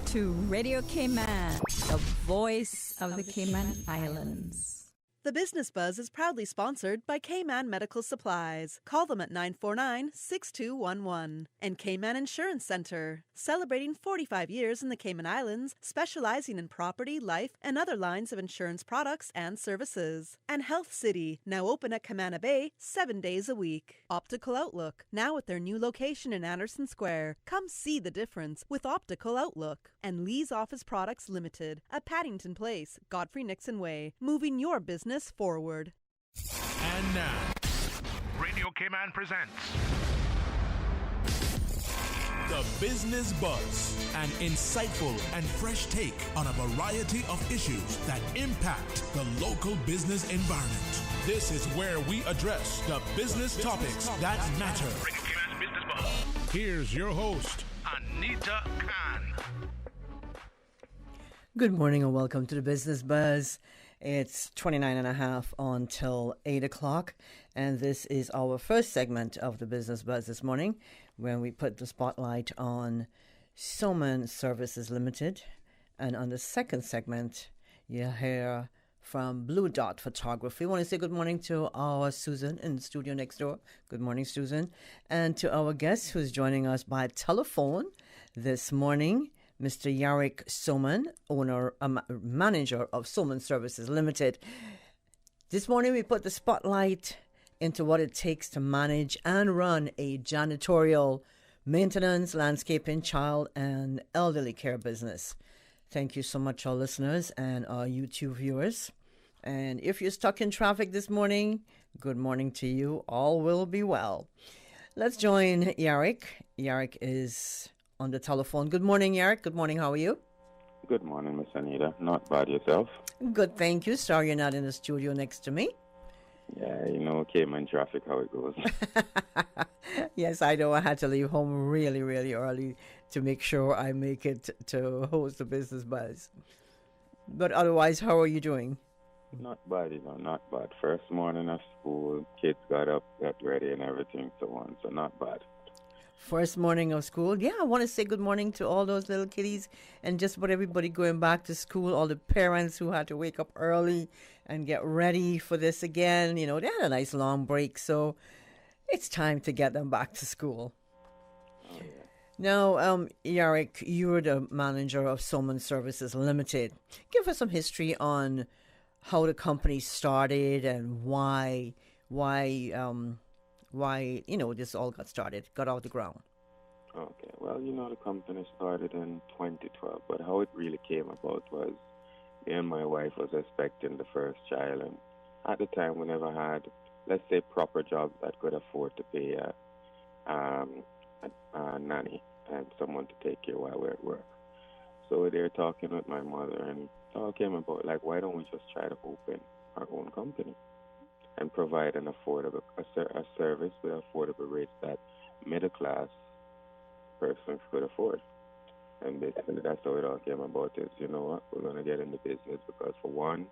To Radio Cayman, the voice of the Cayman Islands. The Business Buzz is proudly sponsored by Cayman Medical Supplies. Call them at 949-6211. And Cayman Insurance Center, celebrating 45 years in the Cayman Islands, specializing in property, life, and other lines of insurance products and services. And Health City, now open at Camana Bay 7 days a week. Optical Outlook, now at their new location in Anderson Square. Come see the difference with Optical Outlook. And Lee's Office Products Limited, at Paddington Place, Godfrey Nixon Way, moving your business forward. And now, Radio Cayman presents The Business Buzz, an insightful and fresh take on a variety of issues that impact the local business environment. This is where we address the business topics that matter. Radio Cayman's Business Buzz. Here's your host, Anita Khan. Good morning and welcome to the Business Buzz. It's 29 and a half until 8 o'clock, and this is our first segment of the Business Buzz this morning, when we put the spotlight on Soman Services Limited. And on the second segment, you hear from Blue Dot Photography. I want to say good morning to our Susan in the studio next door. Good morning, Susan. And to our guest who's joining us by telephone this morning, Mr. Yarik Soman, manager of Soman Services Limited. This morning we put the spotlight into what it takes to manage and run a janitorial, maintenance, landscaping, child and elderly care business. Thank you so much, our listeners and our YouTube viewers. And if you're stuck in traffic this morning, good morning to you. All will be well. Let's join Yarik. Yarik is on the telephone. Good morning, Yarik. Good morning. How are you? Good morning, Miss Anita. Not bad yourself? Good, thank you. Sorry you're not in the studio next to me. Yeah, you know, Cayman traffic, how it goes. Yes, I know. I had to leave home really, really early to make sure I make it to host the Business Buzz. But otherwise, how are you doing? Not bad, not bad. First morning of school, kids got up, got ready and everything, so on. So not bad. First morning of school. Yeah, I want to say good morning to all those little kiddies and just about everybody going back to school, all the parents who had to wake up early and get ready for this again. You know, they had a nice long break, so it's time to get them back to school. Oh, yeah. Now, Yarik, you're the manager of Soman Services Limited. Give us some history on how the company started and why this all got started, got off the ground. Okay, well, the company started in 2012, but how it really came about was me and my wife was expecting the first child, and at the time we never had, let's say, proper jobs that could afford to pay a nanny and someone to take care while we're at work. So they're talking with my mother, and it all came about, like, why don't we just try to open our own company and provide an affordable a service with affordable rates that middle-class persons could afford. And basically that's how it all came about is, you know what, we're going to get in the business because, for one,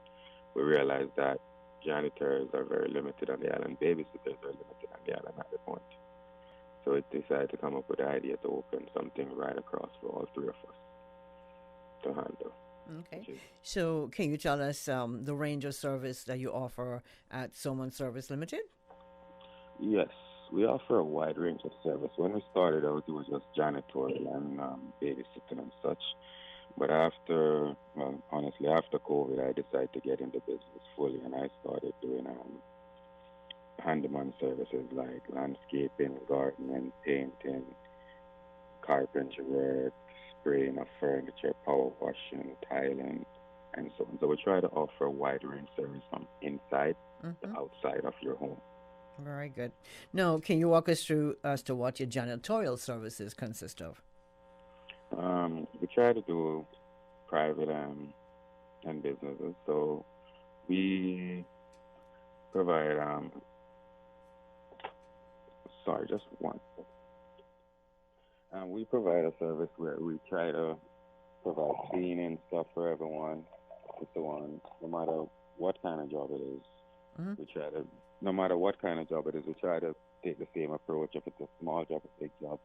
we realized that janitors are very limited on the island, babysitters are limited on the island at the point. So it decided to come up with the idea to open something right across for all three of us to handle. Okay. So can you tell us the range of service that you offer at Soman Service Limited? Yes, we offer a wide range of service. When we started out, it was just janitorial and babysitting and such. But after COVID, I decided to get into business fully, and I started doing handyman services like landscaping, gardening, painting, carpentry work, spraying of furniture, power washing, tiling, and so on. So we try to offer a wide range of service from inside to outside of your home. Very good. Now, can you walk us through as to what your janitorial services consist of? We try to do private and businesses. So we provide, just one. We provide a service where we try to provide cleaning stuff for everyone and so on. No matter what kind of job it is, we try to take the same approach. If it's a small job, a big job,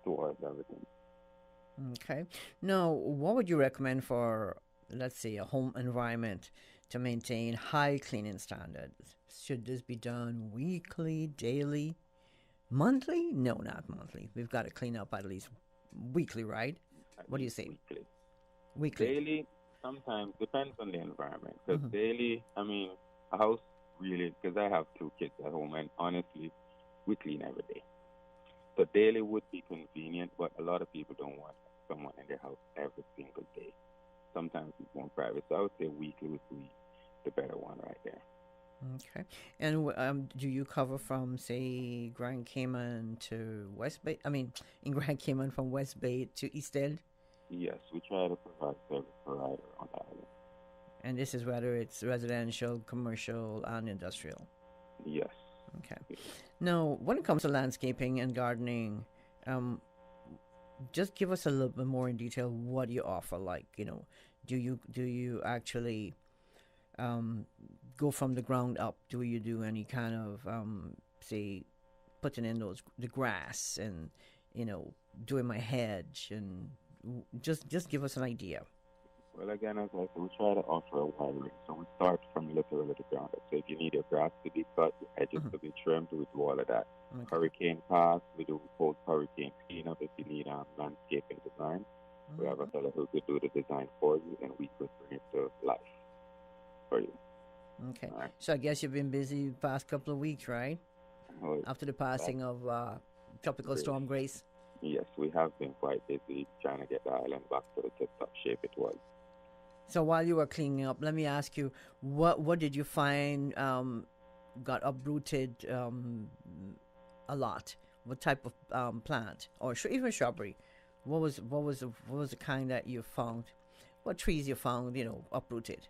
towards everything. Okay. Now, what would you recommend for, let's say, a home environment to maintain high cleaning standards? Should this be done weekly, daily, monthly? No, not monthly. We've got to clean up at least weekly, right? At What do you least say? weekly. Weekly. Daily, sometimes depends on the environment. Because daily, I mean, a house really, because I have two kids at home, and honestly, we clean every day. So daily would be convenient, but a lot of people don't want someone in their house every single day. Sometimes it's more private. So I would say weekly would be the better one right there. Okay. And do you cover from, say, Grand Cayman to West Bay? I mean, in Grand Cayman from West Bay to East End? Yes, we try to provide service provider on the island. And this is whether it's residential, commercial, and industrial. Yes. Okay. Now, when it comes to landscaping and gardening, just give us a little bit more in detail what you offer. Like, do you actually go from the ground up? Do you do any kind of say putting in the grass and doing my hedge and just give us an idea. Well, again, as I said, we try to offer a wide range. So we start from literally the ground up. So if you need your grass to be cut, your edges to be trimmed, we do all of that. Okay. Hurricane pass, we do post-hurricane cleanup. If you need landscaping design, we have a fellow who could do the design for you, and we could bring it to life for you. Okay. All right. So I guess you've been busy the past couple of weeks, right? After the passing of Tropical Storm Grace. Yes, we have been quite busy trying to get the island back to the tip-top shape it was. So while you were cleaning up, let me ask you, what did you find got uprooted a lot? What type of plant or even shrubbery? What was the kind that you found? What trees you found uprooted?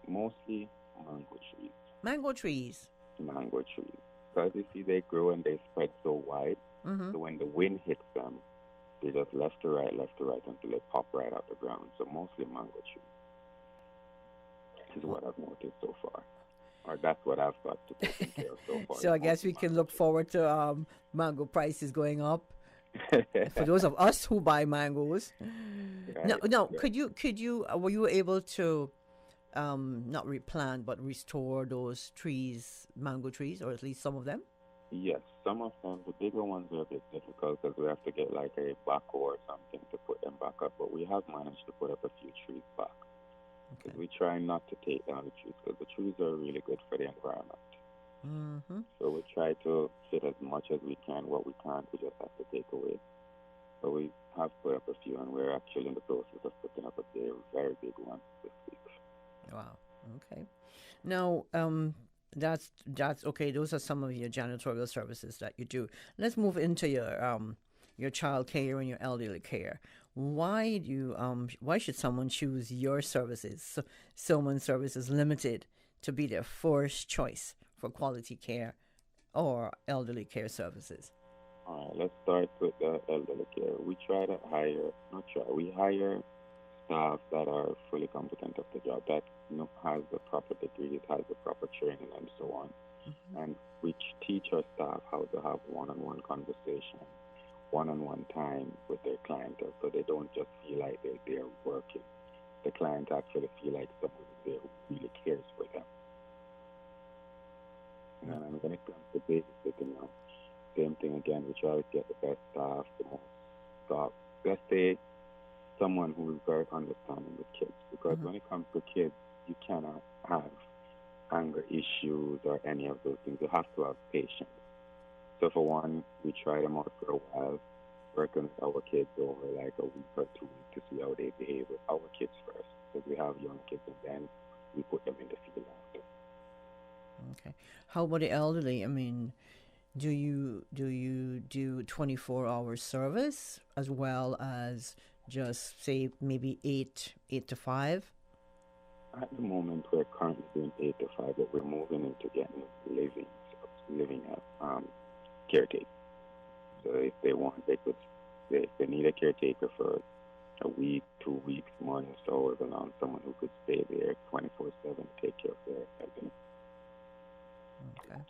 Mostly mango trees. Mango trees. Mango trees. Because you see, they grow and they spread so wide. So when the wind hits them, they just left to right until they pop right out the ground. So mostly mango trees is what I've noticed so far. Or that's what I've got to take care of so far. So I guess we can look forward to mango prices going up. For those of us who buy mangoes. Right. No. Could you were you able to not replant but restore those trees, mango trees, or at least some of them? Yes, some of them, the bigger ones are a bit difficult because we have to get like a backhoe or something to put them back up. But we have managed to put up a few trees back. Because we try not to take down the trees because the trees are really good for the environment. So we try to fit as much as we can. What we can't, we just have to take away. So we have put up a few, and we're actually in the process of putting up a very big one this week. Wow. Okay. Now, that's okay. Those are some of your janitorial services that you do. Let's move into your child care and your elderly care. Why should someone choose your services, Silman Services Limited, to be their first choice for quality care or elderly care services? All right, let's start with the elderly care. We we hire staff that are fully competent of the job, that has the proper degrees, has the proper training, and so on. And we teach our staff how to have one-on-one conversation, one-on-one time with their clientele, so they don't just feel like they're there working. The client actually feel like someone is there who really cares for them. And when it comes to babysitting now, same thing again. We try to get the best staff, the most staff. Let's say someone who is very understanding with kids, because when it comes to kids, you cannot have anger issues or any of those things. You have to have patience. So for one, we try them out for a while, working with our kids over like a week or 2 weeks to see how they behave with our kids first, because we have young kids, and then we put them in the field after. Okay. How about the elderly? I mean, do you do 24-hour service as well as just say maybe 8 to 5? At the moment, we're currently doing 8 to 5, but we're moving into getting living caretaker. So if they want, if they need a caretaker for a week, 2 weeks, months, or even someone who could stay there 24/7, take care of their elderly. Okay.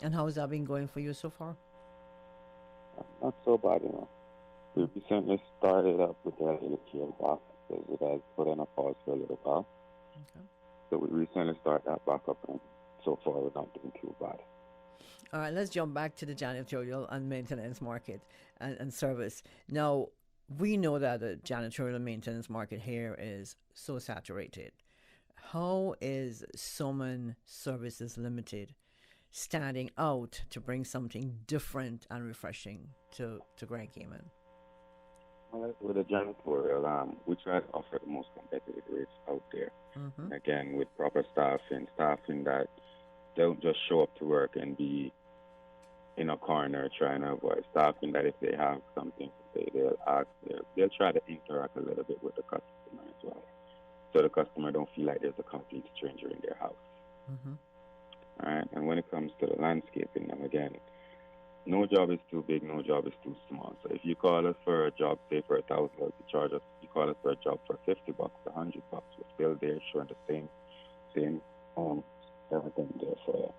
And how has that been going for you so far? Not so bad, We recently started up with the elderly care box because it has put on a pause for a little while. Okay. So we recently started that back up, and so far we're not doing too bad. All right, let's jump back to the janitorial and maintenance market and service. Now, we know that the janitorial and maintenance market here is so saturated. How is Soman Services Limited standing out to bring something different and refreshing to Grand Cayman? Well, with the janitorial, we try to offer the most competitive rates out there. Mm-hmm. Again, with proper staffing that don't just show up to work and be in a corner trying to avoid staffing, that if they have something to say, they'll ask, they'll try to interact a little bit with the customer as well. So the customer don't feel like there's a complete stranger in their house. Mm-hmm. All right, and when it comes to the landscaping, and again, no job is too big, no job is too small. So if you call us for a job, say for $1,000, you charge us. You call us for a job for $50, $100, we're still there showing the same everything there for you.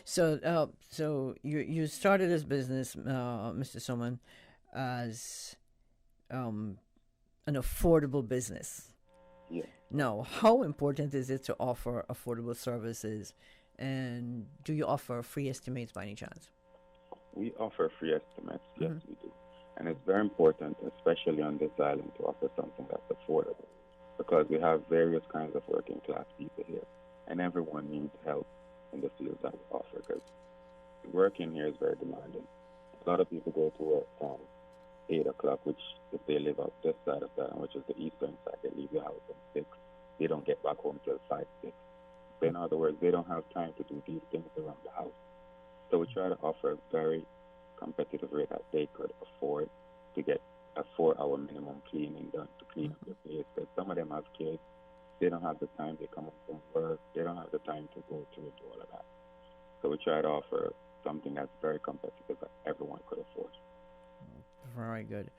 So you started this business, Mr. Soman, as an affordable business. Yeah. Now, how important is it to offer affordable services, and do you offer free estimates by any chance? We offer free estimates, yes, Mm-hmm. we do. And it's very important, especially on this island, to offer something that's affordable, because we have various kinds of working class people here, and everyone needs help in the fields that we offer, because working here is very demanding. A lot of people go to work from 8 o'clock, which if they live up this side of town, which is the eastern side, they leave the house at 6. They don't get back home till 5, 6. So in other words, they don't have time to do these things around the house. So we try to offer a very competitive rate that they could afford to get a 4-hour minimum cleaning done to clean up their place. Because some of them have kids, they don't have the time. They come home from work, they don't have the time to go to do all of that. So we try to offer something that's very competitive that everyone could afford. Very good.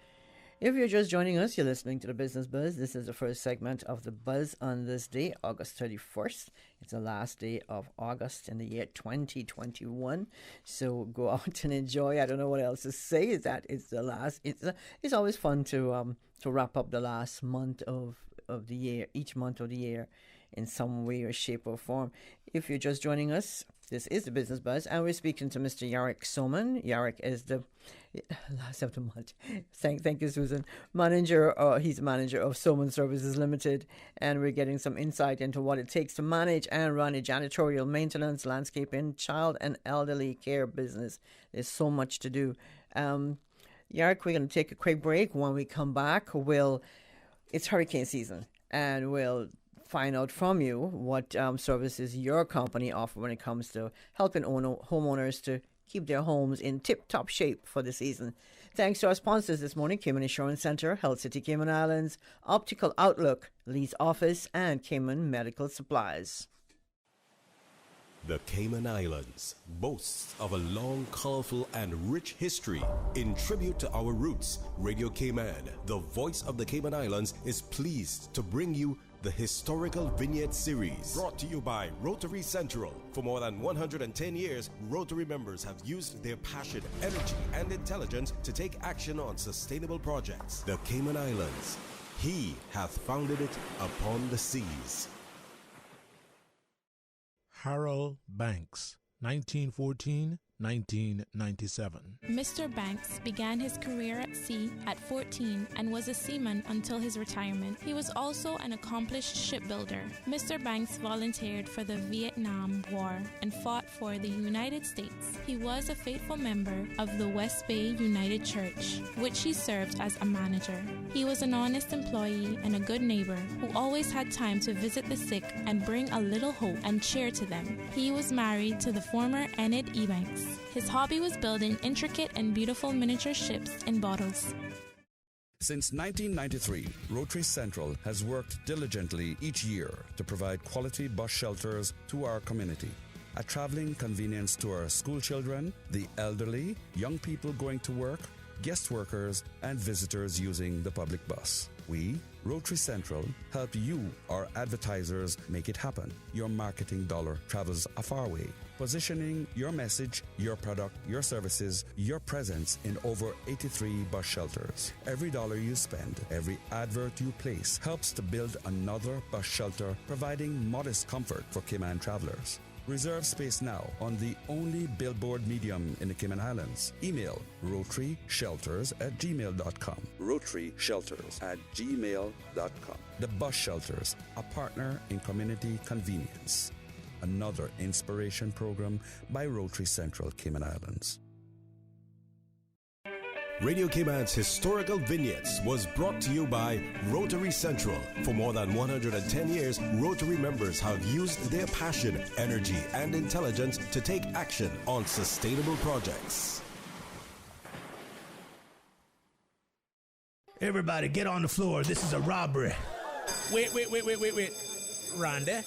If you're just joining us, you're listening to the Business Buzz. This is the first segment of the Buzz on this day, August 31st. It's the last day of August in the year 2021. So go out and enjoy. I don't know what else to say. Is that it's the last. It's always fun to wrap up the last month of the year, each month of the year, in some way or shape or form. If you're just joining us, this is the Business Buzz, and we're speaking to Mr. Yarrick Soman. Yarrick is the last of the month. Thank you, Susan. He's the manager of Soman Services Limited, and we're getting some insight into what it takes to manage and run a janitorial, maintenance, landscaping, child and elderly care business. There's so much to do. Yarrick, we're going to take a quick break. When we come back, it's hurricane season, and we'll find out from you what services your company offer when it comes to helping homeowners to keep their homes in tip-top shape for the season. Thanks to our sponsors this morning, Cayman Insurance Center, Health City Cayman Islands, Optical Outlook, Lee's Office, and Cayman Medical Supplies. The Cayman Islands boasts of a long, colorful, and rich history. In tribute to our roots, Radio Cayman, the voice of the Cayman Islands, is pleased to bring you the Historical Vignette Series, brought to you by Rotary Central. For more than 110 years, Rotary members have used their passion, energy, and intelligence to take action on sustainable projects. The Cayman Islands, He hath founded it upon the seas. Harold Banks, 1914-1997. Mr. Banks began his career at sea at 14 and was a seaman until his retirement. He was also an accomplished shipbuilder. Mr. Banks volunteered for the Vietnam War and fought for the United States. He was a faithful member of the West Bay United Church, which he served as a manager. He was an honest employee and a good neighbor who always had time to visit the sick and bring a little hope and cheer to them. He was married to the former Enid Ebanks. His hobby was building intricate and beautiful miniature ships in bottles. Since 1993, Rotary Central has worked diligently each year to provide quality bus shelters to our community. A traveling convenience to our school children, the elderly, young people going to work, guest workers, and visitors using the public bus. We, Rotary Central, help you, our advertisers, make it happen. Your marketing dollar travels a far way. Positioning your message, your product, your services, your presence in over 83 bus shelters. Every dollar you spend, every advert you place helps to build another bus shelter, providing modest comfort for Cayman travelers. Reserve space now on the only billboard medium in the Cayman Islands. Email rotaryshelters@gmail.com. rotaryshelters@gmail.com. The Bus Shelters, a partner in community convenience. Another inspiration program by Rotary Central Cayman Islands. Radio Cayman's historical vignettes was brought to you by Rotary Central. For more than 110 years, Rotary members have used their passion, energy, and intelligence to take action on sustainable projects. Everybody get on the floor. This is a robbery. Wait. Randy,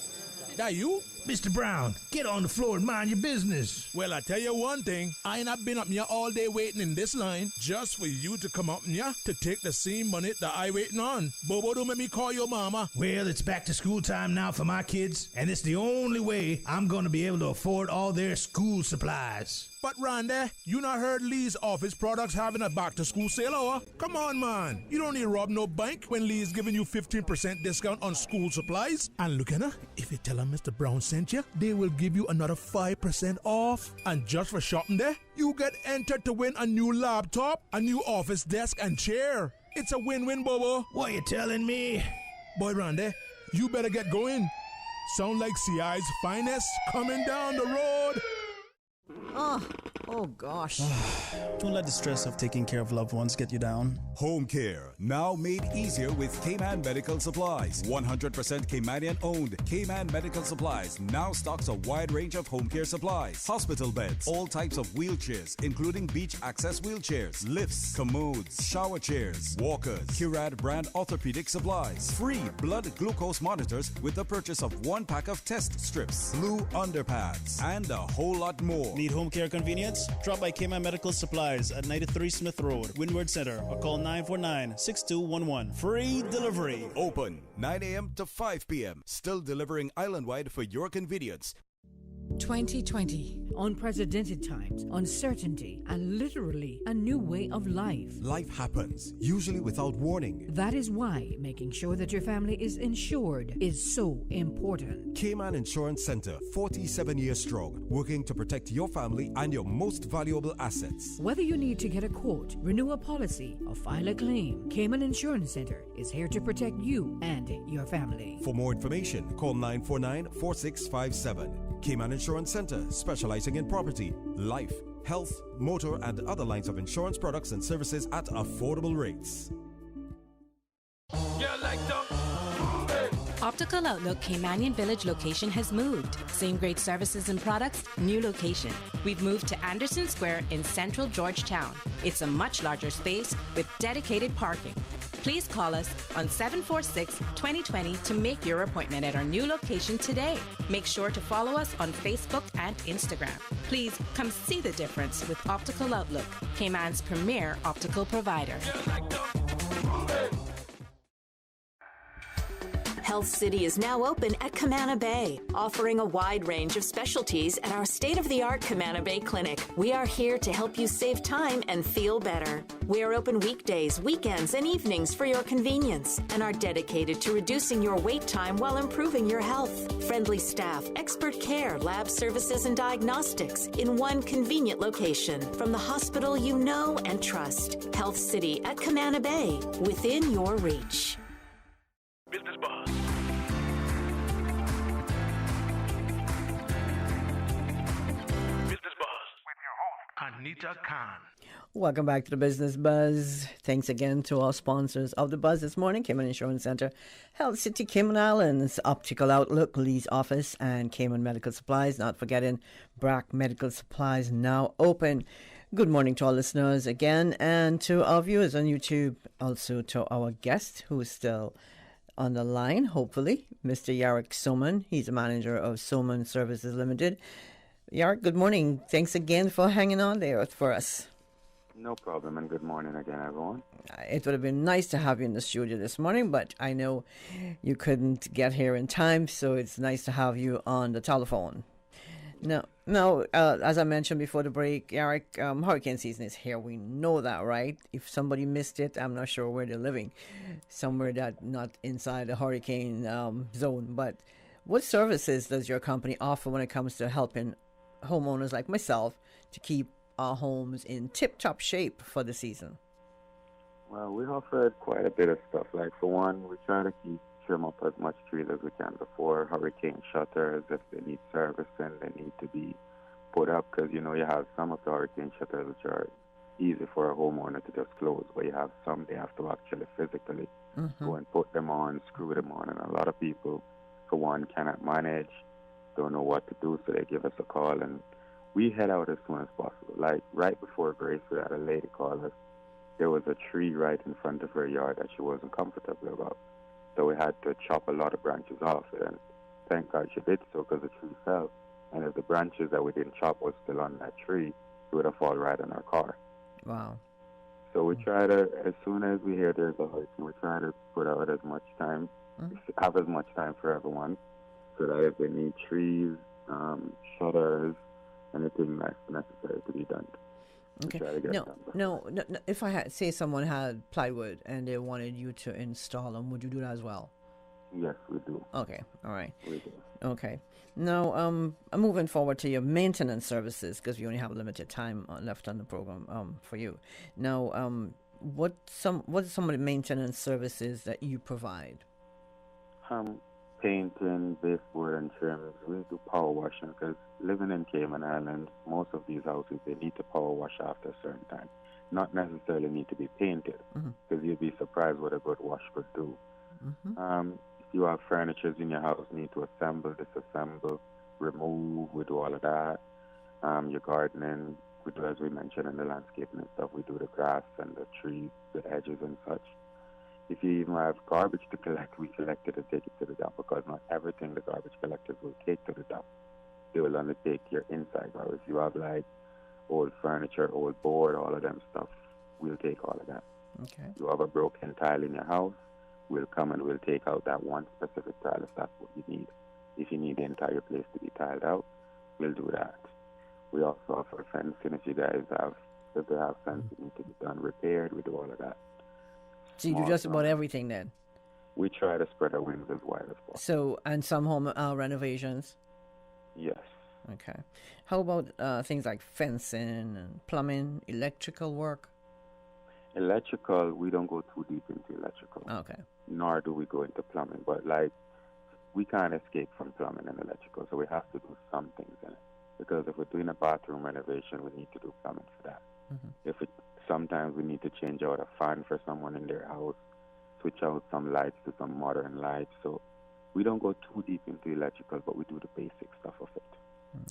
that you? Mr. Brown, get on the floor and mind your business. Well, I tell you one thing, I ain't not been up here all day waiting in this line just for you to come up here to take the same money that I waiting on. Bobo, don't make me call your mama. Well, it's back to school time now for my kids, and it's the only way I'm going to be able to afford all their school supplies. But Randy, you not heard Lee's office products having a back-to-school sale, or? Come on, man. You don't need to rob no bank when Lee's giving you 15% discount on school supplies. And look at her, if you tell her Mr. Brown sent you, they will give you another 5% off. And just for shopping there, you get entered to win a new laptop, a new office desk, and chair. It's a win-win, Bobo. What you telling me? Boy, Randy, you better get going. Sound like CI's finest coming down the road. Oh gosh. Don't let the stress of taking care of loved ones get you down. Home care, now made easier with Cayman Medical Supplies. 100% Caymanian owned. Cayman Medical Supplies now stocks a wide range of home care supplies. Hospital beds, all types of wheelchairs, including beach access wheelchairs, lifts, commodes, shower chairs, walkers, Curad brand orthopedic supplies. Free blood glucose monitors with the purchase of 1 pack of test strips, blue underpads, and a whole lot more. Need home care convenience? Drop by Cayman Medical Supplies at 93 Smith Road, Windward Center, or call 949-6211. Free delivery. Open 9 a.m. to 5 p.m. Still delivering island-wide for your convenience. 2020. Unprecedented times, uncertainty, and literally a new way of life. Life happens, usually without warning. That is why making sure that your family is insured is so important. Cayman Insurance Center, 47 years strong, working to protect your family and your most valuable assets. Whether you need to get a quote, renew a policy, or file a claim, Cayman Insurance Center is here to protect you and your family. For more information, call 949-4657. Cayman Insurance Center, specializing in property, life, health, motor, and other lines of insurance products and services at affordable rates. Optical Outlook Caymanian Village location has moved. Same great services and products, new location. We've moved to Anderson Square in central Georgetown. It's a much larger space with dedicated parking. Please call us on 746-2020 to make your appointment at our new location today. Make sure to follow us on Facebook and Instagram. Please come see the difference with Optical Outlook, Cayman's premier optical provider. Health City is now open at Camana Bay, offering a wide range of specialties at our state-of-the-art Camana Bay Clinic. We are here to help you save time and feel better. We are open weekdays, weekends, and evenings for your convenience and are dedicated to reducing your wait time while improving your health. Friendly staff, expert care, lab services, and diagnostics in one convenient location from the hospital you know and trust. Health City at Camana Bay, within your reach. Business Buzz. Business Buzz with your host, Anita Khan. Welcome back to the Business Buzz. Thanks again to our sponsors of the Buzz this morning, Cayman Insurance Center, Health City Cayman Islands, Optical Outlook, Lee's Office, and Cayman Medical Supplies. Not forgetting Brack Medical Supplies now open. Good morning to our listeners again, and to our viewers on YouTube. Also to our guest, who is still on the line, hopefully, Mr. Yarik Soman. He's a manager of Soman Services Limited. Yarik, good morning. Thanks again for hanging on there for us. No problem, and good morning again, everyone. It would have been nice to have you in the studio this morning, but I know you couldn't get here in time, so it's nice to have you on the telephone. Now, as I mentioned before the break, Eric, hurricane season is here. We know that, right? If somebody missed it, I'm not sure where they're living, somewhere that not inside the hurricane zone. But what services does your company offer when it comes to helping homeowners like myself to keep our homes in tip-top shape for the season? Well, we offered quite a bit of stuff. Like, for one, we try to trim up as much trees as we can before hurricane shutters. If they need servicing, they need to be put up, because, you have some of the hurricane shutters which are easy for a homeowner to just close, but you have some they have to actually physically go and put them on, screw them on, and a lot of people, for one, cannot manage, don't know what to do, so they give us a call, and we head out as soon as possible. Like, right before Grace, we had a lady call us. There was a tree right in front of her yard that she wasn't comfortable about. So we had to chop a lot of branches off it. And thank God she did so, because the tree fell. And if the branches that we didn't chop was still on that tree, it would have fallen right on our car. Wow. So we try to, as soon as we hear there's a hurricane, we try to put out as much time, have as much time for everyone, so that if they need trees, shutters, anything that's necessary to be done. Okay. No. If say someone had plywood and they wanted you to install them, would you do that as well? Yes, we do. Okay. All right. We do. Okay. Now, I'm moving forward to your maintenance services, because we only have limited time left on the program for you. Now, what are some of the maintenance services that you provide? Painting, baseboard and trims. We do power washing, because living in Cayman Islands, most of these houses, they need to power wash after a certain time. Not necessarily need to be painted, because you'd be surprised what a good wash could do. If you have furniture in your house, need to assemble, disassemble, remove, we do all of that. Your gardening, we do, as we mentioned, in the landscaping and stuff, we do the grass and the trees, the hedges and such. If you even have garbage to collect, we collect it and take it to the dump, because not everything the garbage collectors will take to the dump. They will only take your inside garbage. If you have like old furniture, old board, all of them stuff, we'll take all of that. Okay. You have a broken tile in your house, we'll come and we'll take out that one specific tile if that's what you need. If you need the entire place to be tiled out, we'll do that. We also offer fencing. If they have fencing need to be done, repaired, we do all of that. So you do just about everything then? We try to spread our wings as wide as possible. So, and some home renovations? Yes. Okay. How about things like fencing and plumbing, electrical work? Electrical, we don't go too deep into electrical. Okay. Nor do we go into plumbing. But, like, we can't escape from plumbing and electrical, so we have to do some things in it. Because if we're doing a bathroom renovation, we need to do plumbing for that. Sometimes we need to change out a fan for someone in their house, switch out some lights to some modern lights. So we don't go too deep into electrical, but we do the basic stuff of it.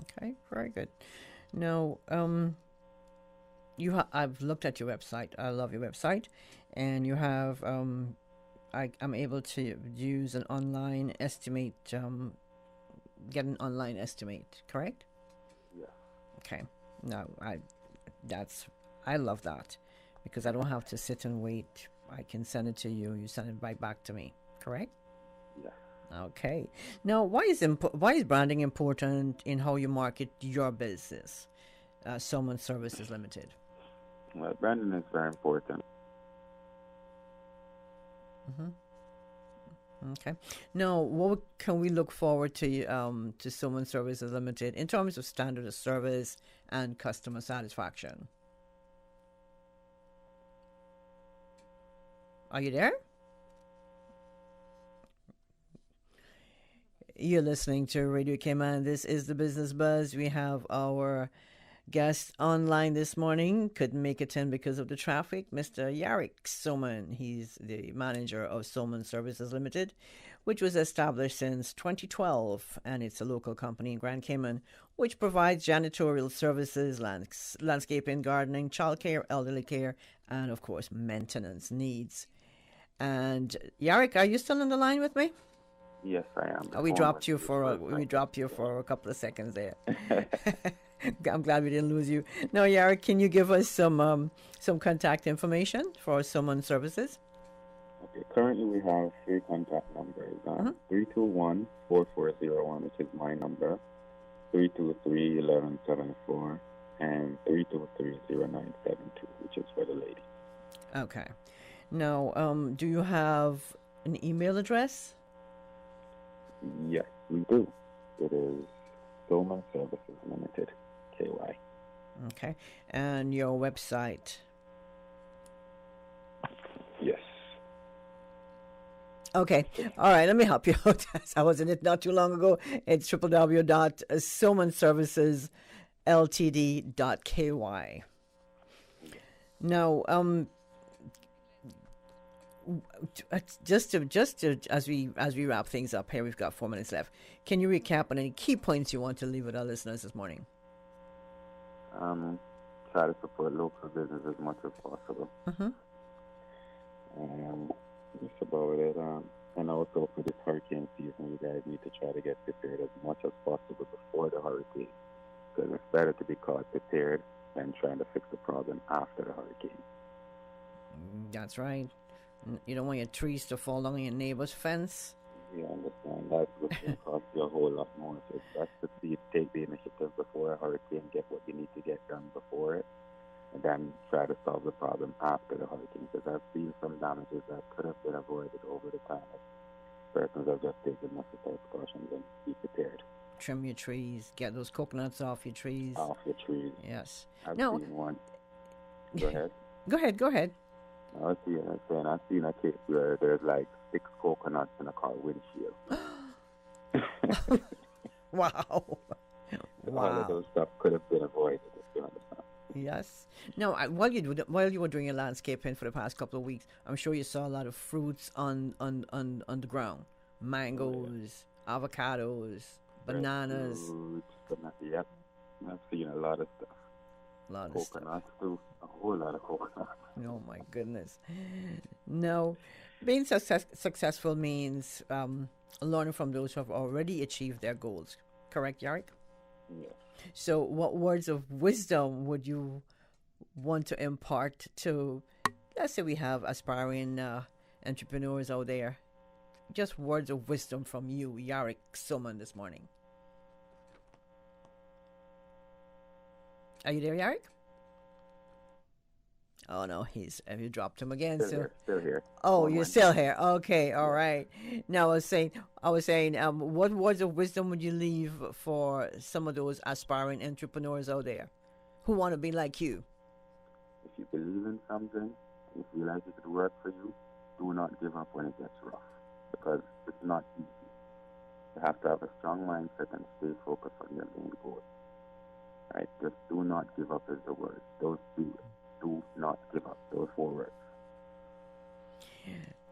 Okay, very good. Now, I've looked at your website. I love your website, and you have. I'm able to use an online estimate. Get an online estimate, correct? Yeah. Okay. Now, I love that, because I don't have to sit and wait. I can send it to you. You send it right back to me. Correct? Yes. Okay. Now, why is branding important in how you market your business, Soman Services Limited? Well, branding is very important. Okay. Now, what can we look forward to Soman Services Limited in terms of standard of service and customer satisfaction? Are you there? You're listening to Radio Cayman. This is the Business Buzz. We have our guest online this morning. Couldn't make it in because of the traffic. Mr. Yarik Soman. He's the manager of Soman Services Limited, which was established since 2012, and it's a local company in Grand Cayman, which provides janitorial services, landscaping, gardening, childcare, elderly care, and of course maintenance needs. And Yarik, are you still on the line with me? Yes, I am. We dropped you for a couple of seconds there. I'm glad we didn't lose you. Now, Yarik, can you give us some contact information for Soman Services? Okay, currently we have 3 contact numbers. 321-4401, which is my number, 323-1174, and 323-0972, which is for the lady. Okay. Now, do you have an email address? Yes, we do. It is Soman Services Limited, KY. Okay. And your website? Yes. Okay. All right. Let me help you out. I was in it not too long ago. It's www.somanservicesltd.ky. Now, just to as we wrap things up here, we've got 4 minutes left. Can you recap on any key points you want to leave with our listeners this morning? Try to support local business as much as possible. That's about it. And also for this hurricane season, you guys need to try to get prepared as much as possible before the hurricane, because it's better to be caught prepared than trying to fix the problem after the hurricane. That's right. You don't want your trees to fall on your neighbor's fence. Yeah, I understand. That's what will cost you a whole lot more. So it's best to take the initiative before a hurricane, get what you need to get done before it, and then try to solve the problem after the hurricane. Because I've seen some damages that could have been avoided over the time if persons have just taken necessary precautions and be prepared. Trim your trees, get those coconuts off your trees. Off your trees. Yes. I've seen one. Go ahead. Go ahead. I've seen a case where there's like 6 coconuts in a car windshield. Wow. All of those stuff could have been avoided, if you understand. Yes. Now, while you were doing your landscaping for the past couple of weeks, I'm sure you saw a lot of fruits on the ground. Mangoes, avocados, bananas. Yep. I've seen a lot of stuff. A lot of coconuts too. A whole lot of coconuts. Oh my goodness. No, being successful means learning from those who have already achieved their goals. Correct, Yarik? Yes. So what words of wisdom would you want to impart to, let's say we have aspiring entrepreneurs out there? Just words of wisdom from you, Yarik Soman, this morning. Are you there, Yarik? Oh no, you dropped him again. Still here. Oh, you're still here. Okay, all right. Now I was saying, what words of wisdom would you leave for some of those aspiring entrepreneurs out there who want to be like you? If you believe in something, if you like it could work for you, do not give up when it gets rough, because it's not easy. You have to have a strong mindset and stay focused on your main goal. Right? Just do not give up is the word. Those two. Do not give up. Those 4 words.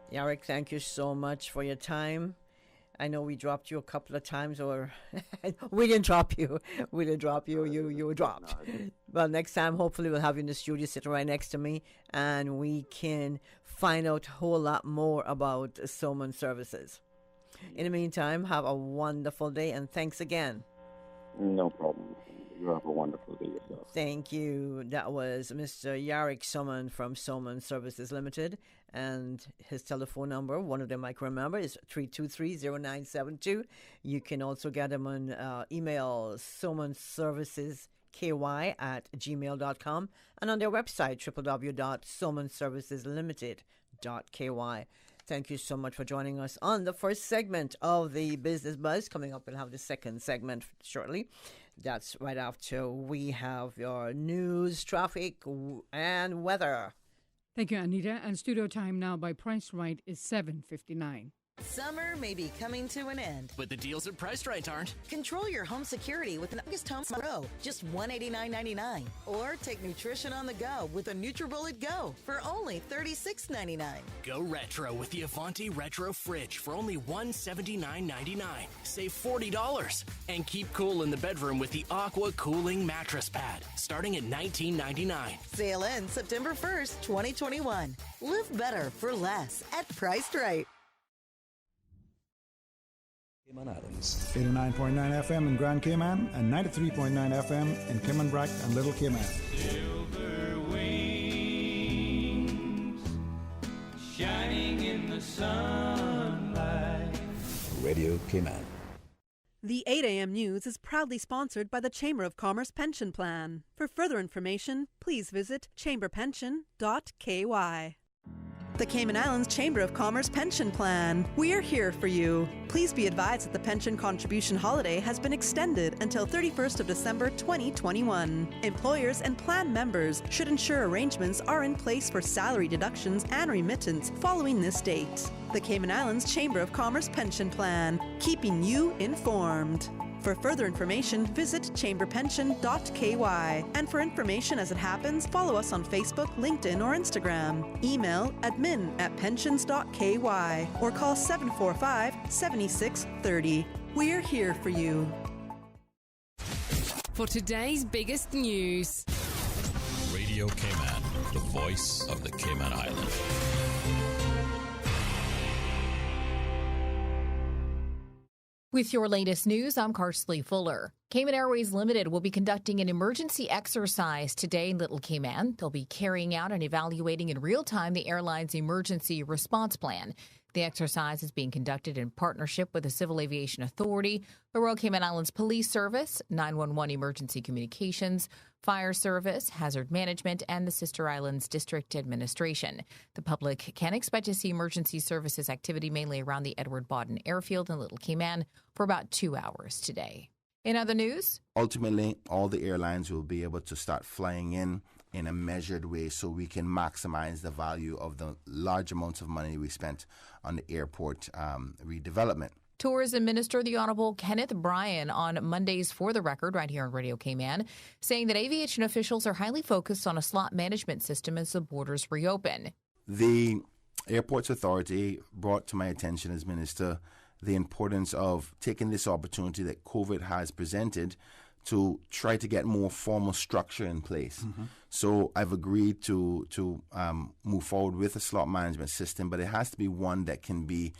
Yarik, thank you so much for your time. I know we dropped you a couple of times, or we didn't drop you. We didn't drop you. You were dropped. Well, next time, hopefully, we'll have you in the studio sitting right next to me, and we can find out a whole lot more about Soman Services. In the meantime, have a wonderful day, and thanks again. No problem. You have a wonderful day yourself. Thank you. That was Mr. Yarik Soman from Soman Services Limited. And his telephone number, one of them I can remember, is 323-0972. You can also get him on email, somanservicesky@gmail.com, and on their website, www.somanserviceslimited.ky. Thank you so much for joining us on the first segment of the Business Buzz. Coming up, we'll have the second segment shortly. That's right after we have your news, traffic, and weather. Thank you, Anita. And studio time now by Price Right is $7.59. Summer may be coming to an end, but the deals at Price Right aren't. Control your home security with an August Home Pro, just $189.99. Or take nutrition on the go with a NutriBullet Go for only $36.99. Go retro with the Avanti Retro Fridge for only $179.99. Save $40. And keep cool in the bedroom with the Aqua Cooling Mattress Pad, starting at $19.99. Sale ends September 1st, 2021. Live better for less at Priced Right. Cayman Islands. 89.9 FM in Grand Cayman and 93.9 FM in Cayman Brac and Little Cayman. Silver wings shining in the sunlight. Radio Cayman. The 8 a.m. news is proudly sponsored by the Chamber of Commerce Pension Plan. For further information, please visit chamberpension.ky. The Cayman Islands Chamber of Commerce Pension Plan. We are here for you. Please be advised that the pension contribution holiday has been extended until 31st of December 2021. Employers and plan members should ensure arrangements are in place for salary deductions and remittance following this date. The Cayman Islands Chamber of Commerce Pension Plan, keeping you informed. For further information, visit chamberpension.ky. And for information as it happens, follow us on Facebook, LinkedIn, or Instagram. Email admin@pensions.ky or call 745-7630. We're here for you. For today's biggest news. Radio Cayman, the voice of the Cayman Islands. With your latest news, I'm Carsley Fuller. Cayman Airways Limited will be conducting an emergency exercise today in Little Cayman. They'll be carrying out and evaluating in real time the airline's emergency response plan. The exercise is being conducted in partnership with the Civil Aviation Authority, the Royal Cayman Islands Police Service, 911 Emergency Communications, Fire Service, Hazard Management, and the Sister Islands District Administration. The public can expect to see emergency services activity mainly around the Edward Bodden Airfield in Little Cayman for about 2 hours today. In other news, ultimately, all the airlines will be able to start flying in a measured way so we can maximize the value of the large amounts of money we spent on the airport redevelopment. Tourism Minister the Honourable Kenneth Bryan on Mondays For the Record right here on Radio Cayman, saying that aviation officials are highly focused on a slot management system as the borders reopen. The Airports Authority brought to my attention as Minister the importance of taking this opportunity that COVID has presented to try to get more formal structure in place. Mm-hmm. So I've agreed to move forward with a slot management system, but it has to be one that can be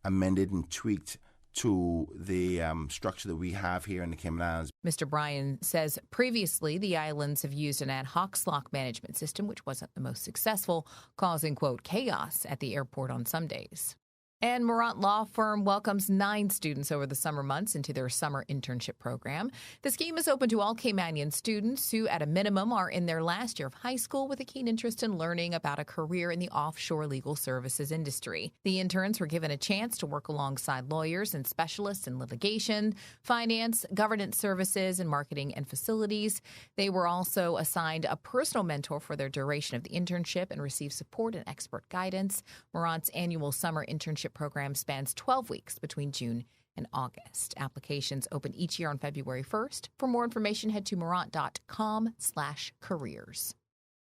amended and tweaked to the structure that we have here in the Cayman Islands. Mr. Bryan says previously the islands have used an ad hoc slot management system, which wasn't the most successful, causing, quote, chaos at the airport on some days. And Morant Law Firm welcomes 9 students over the summer months into their summer internship program. The scheme is open to all Caymanian students who, at a minimum, are in their last year of high school with a keen interest in learning about a career in the offshore legal services industry. The interns were given a chance to work alongside lawyers and specialists in litigation, finance, governance services, and marketing and facilities. They were also assigned a personal mentor for their duration of the internship and received support and expert guidance. Morant's annual summer internship program spans 12 weeks between June and August. Applications open each year on February 1st. For more information, head to morant.com/careers.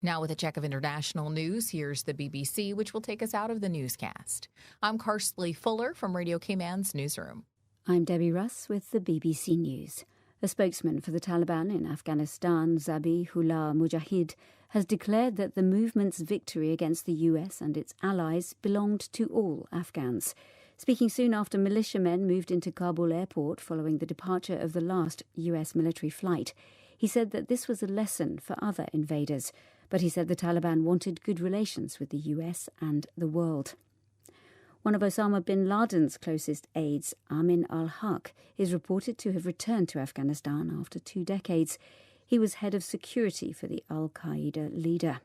Now with a check of international news, here's the BBC, which will take us out of the newscast. I'm Carsley Fuller from Radio Cayman's newsroom. I'm Debbie Russ with the BBC News. A spokesman for the Taliban in Afghanistan, Zabihullah Mujahid, has declared that the movement's victory against the US and its allies belonged to all Afghans. Speaking soon after militiamen moved into Kabul airport following the departure of the last US military flight, he said that this was a lesson for other invaders, but he said the Taliban wanted good relations with the US and the world. One of Osama bin Laden's closest aides, Amin al-Haq, is reported to have returned to Afghanistan after 2 decades. He was head of security for the al-Qaeda leader.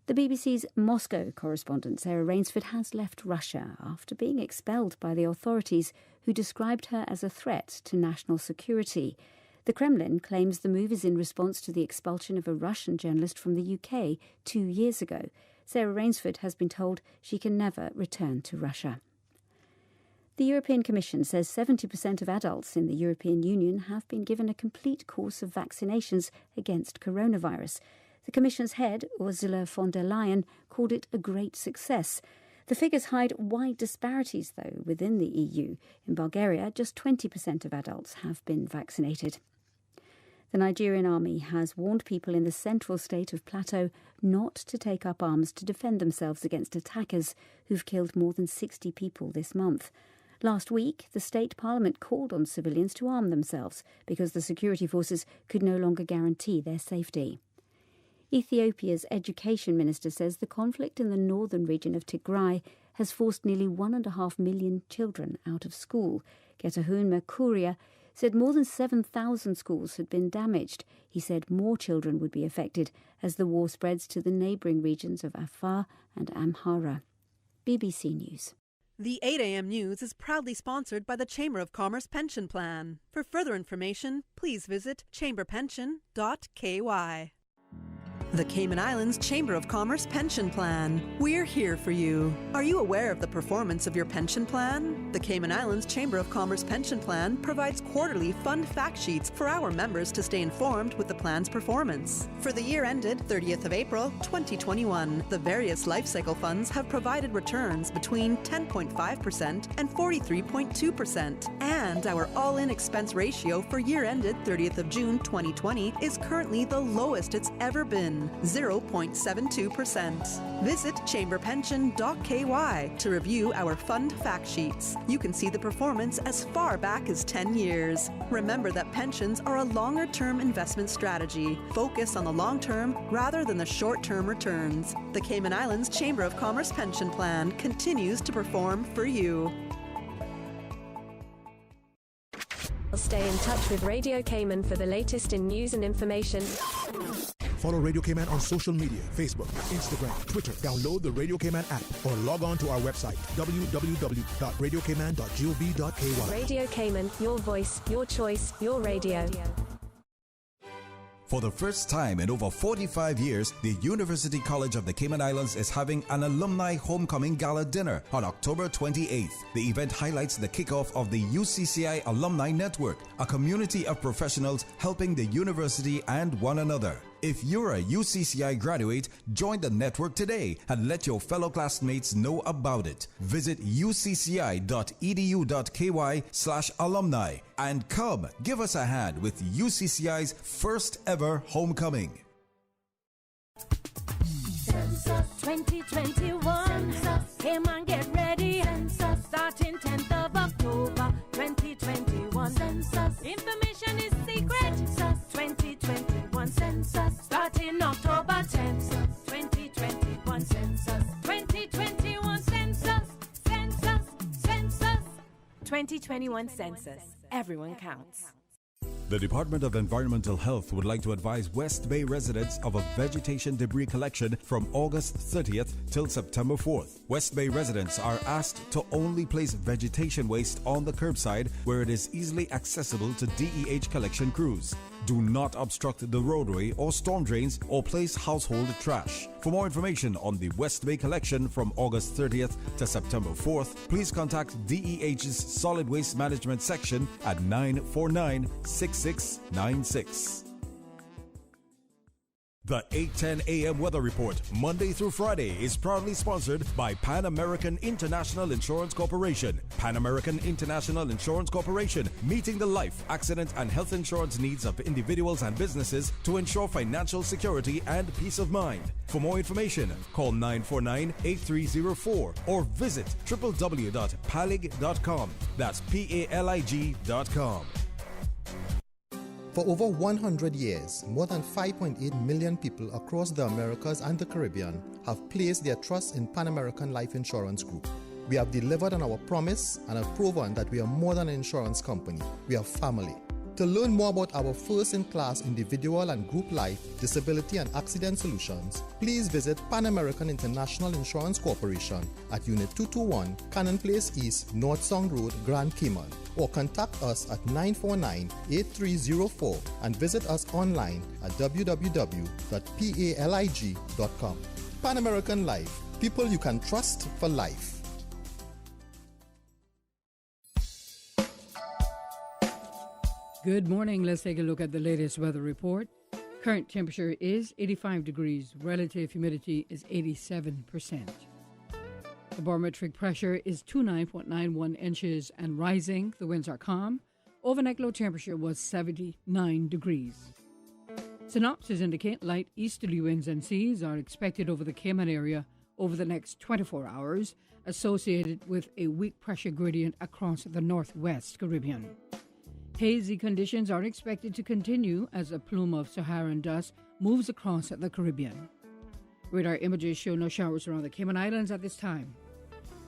The BBC's Moscow correspondent Sarah Rainsford has left Russia after being expelled by the authorities, who described her as a threat to national security. The Kremlin claims the move is in response to the expulsion of a Russian journalist from the UK 2 years ago. Sarah Rainsford has been told she can never return to Russia. The European Commission says 70% of adults in the European Union have been given a complete course of vaccinations against coronavirus. The Commission's head, Ursula von der Leyen, called it a great success. The figures hide wide disparities, though, within the EU. In Bulgaria, just 20% of adults have been vaccinated. The Nigerian army has warned people in the central state of Plateau not to take up arms to defend themselves against attackers who've killed more than 60 people this month. Last week, the state parliament called on civilians to arm themselves because the security forces could no longer guarantee their safety. Ethiopia's education minister says the conflict in the northern region of Tigray has forced nearly 1.5 million children out of school. Getahun Mercuria said more than 7,000 schools had been damaged. He said more children would be affected as the war spreads to the neighbouring regions of Afar and Amhara. BBC News. The 8 a.m. news is proudly sponsored by the Chamber of Commerce Pension Plan. For further information, please visit chamberpension.ky. The Cayman Islands Chamber of Commerce Pension Plan. We're here for you. Are you aware of the performance of your pension plan? The Cayman Islands Chamber of Commerce Pension Plan provides quarterly fund fact sheets for our members to stay informed with the plan's performance. For the year ended 30th of April, 2021, the various life cycle funds have provided returns between 10.5% and 43.2%. And our all-in expense ratio for year ended 30th of June, 2020 is currently the lowest it's ever been. 0.72%. Visit chamberpension.ky to review our fund fact sheets. You can see the performance as far back as 10 years. Remember that pensions are a longer-term investment strategy. Focus on the long term rather than the short-term returns. The Cayman Islands Chamber of Commerce Pension Plan continues to perform for you. Stay in touch with Radio Cayman for the latest in news and information. Follow Radio Cayman on social media, Facebook, Instagram, Twitter. Download the Radio Cayman app or log on to our website, www.radiocayman.gov.ky. Radio Cayman, your voice, your choice, your radio. For the first time in over 45 years, the University College of the Cayman Islands is having an alumni homecoming gala dinner on October 28th. The event highlights the kickoff of the UCCI Alumni Network, a community of professionals helping the university and one another. If you're a UCCI graduate, join the network today and let your fellow classmates know about it. Visit ucci.edu.ky/alumni and come give us a hand with UCCI's first ever homecoming. Census 2021. Come on, get ready. Census starting 10th of October 2021. Census information is secret. Census 2021. Census starting October 10th. 2021. Census 2021. Census. 2021 Census. Everyone counts. The Department of Environmental Health would like to advise West Bay residents of a vegetation debris collection from August 30th till September 4th. West Bay residents are asked to only place vegetation waste on the curbside where it is easily accessible to DEH collection crews. Do not obstruct the roadway or storm drains or place household trash. For more information on the West Bay collection from August 30th to September 4th, please contact DEH's Solid Waste Management Section at 949-6696. The 8:10 a.m. weather report, Monday through Friday, is proudly sponsored by Pan American International Insurance Corporation. Pan American International Insurance Corporation, meeting the life, accident, and health insurance needs of individuals and businesses to ensure financial security and peace of mind. For more information, call 949-8304 or visit www.palig.com. That's PALIG.com. For over 100 years, more than 5.8 million people across the Americas and the Caribbean have placed their trust in Pan American Life Insurance Group. We have delivered on our promise and have proven that we are more than an insurance company. We are family. To learn more about our first-in-class individual and group life, disability and accident solutions, please visit Pan American International Insurance Corporation at Unit 221, Cannon Place East, North Song Road, Grand Cayman, or contact us at 949-8304 and visit us online at www.palig.com. Pan American Life, people you can trust for life. Good morning. Let's take a look at the latest weather report. Current temperature is 85 degrees. Relative humidity is 87%. The barometric pressure is 29.91 inches and rising. The winds are calm. Overnight low temperature was 79 degrees. Synopsis indicate light easterly winds and seas are expected over the Cayman area over the next 24 hours, associated with a weak pressure gradient across the northwest Caribbean. Hazy conditions are expected to continue as a plume of Saharan dust moves across the Caribbean. Radar images show no showers around the Cayman Islands at this time.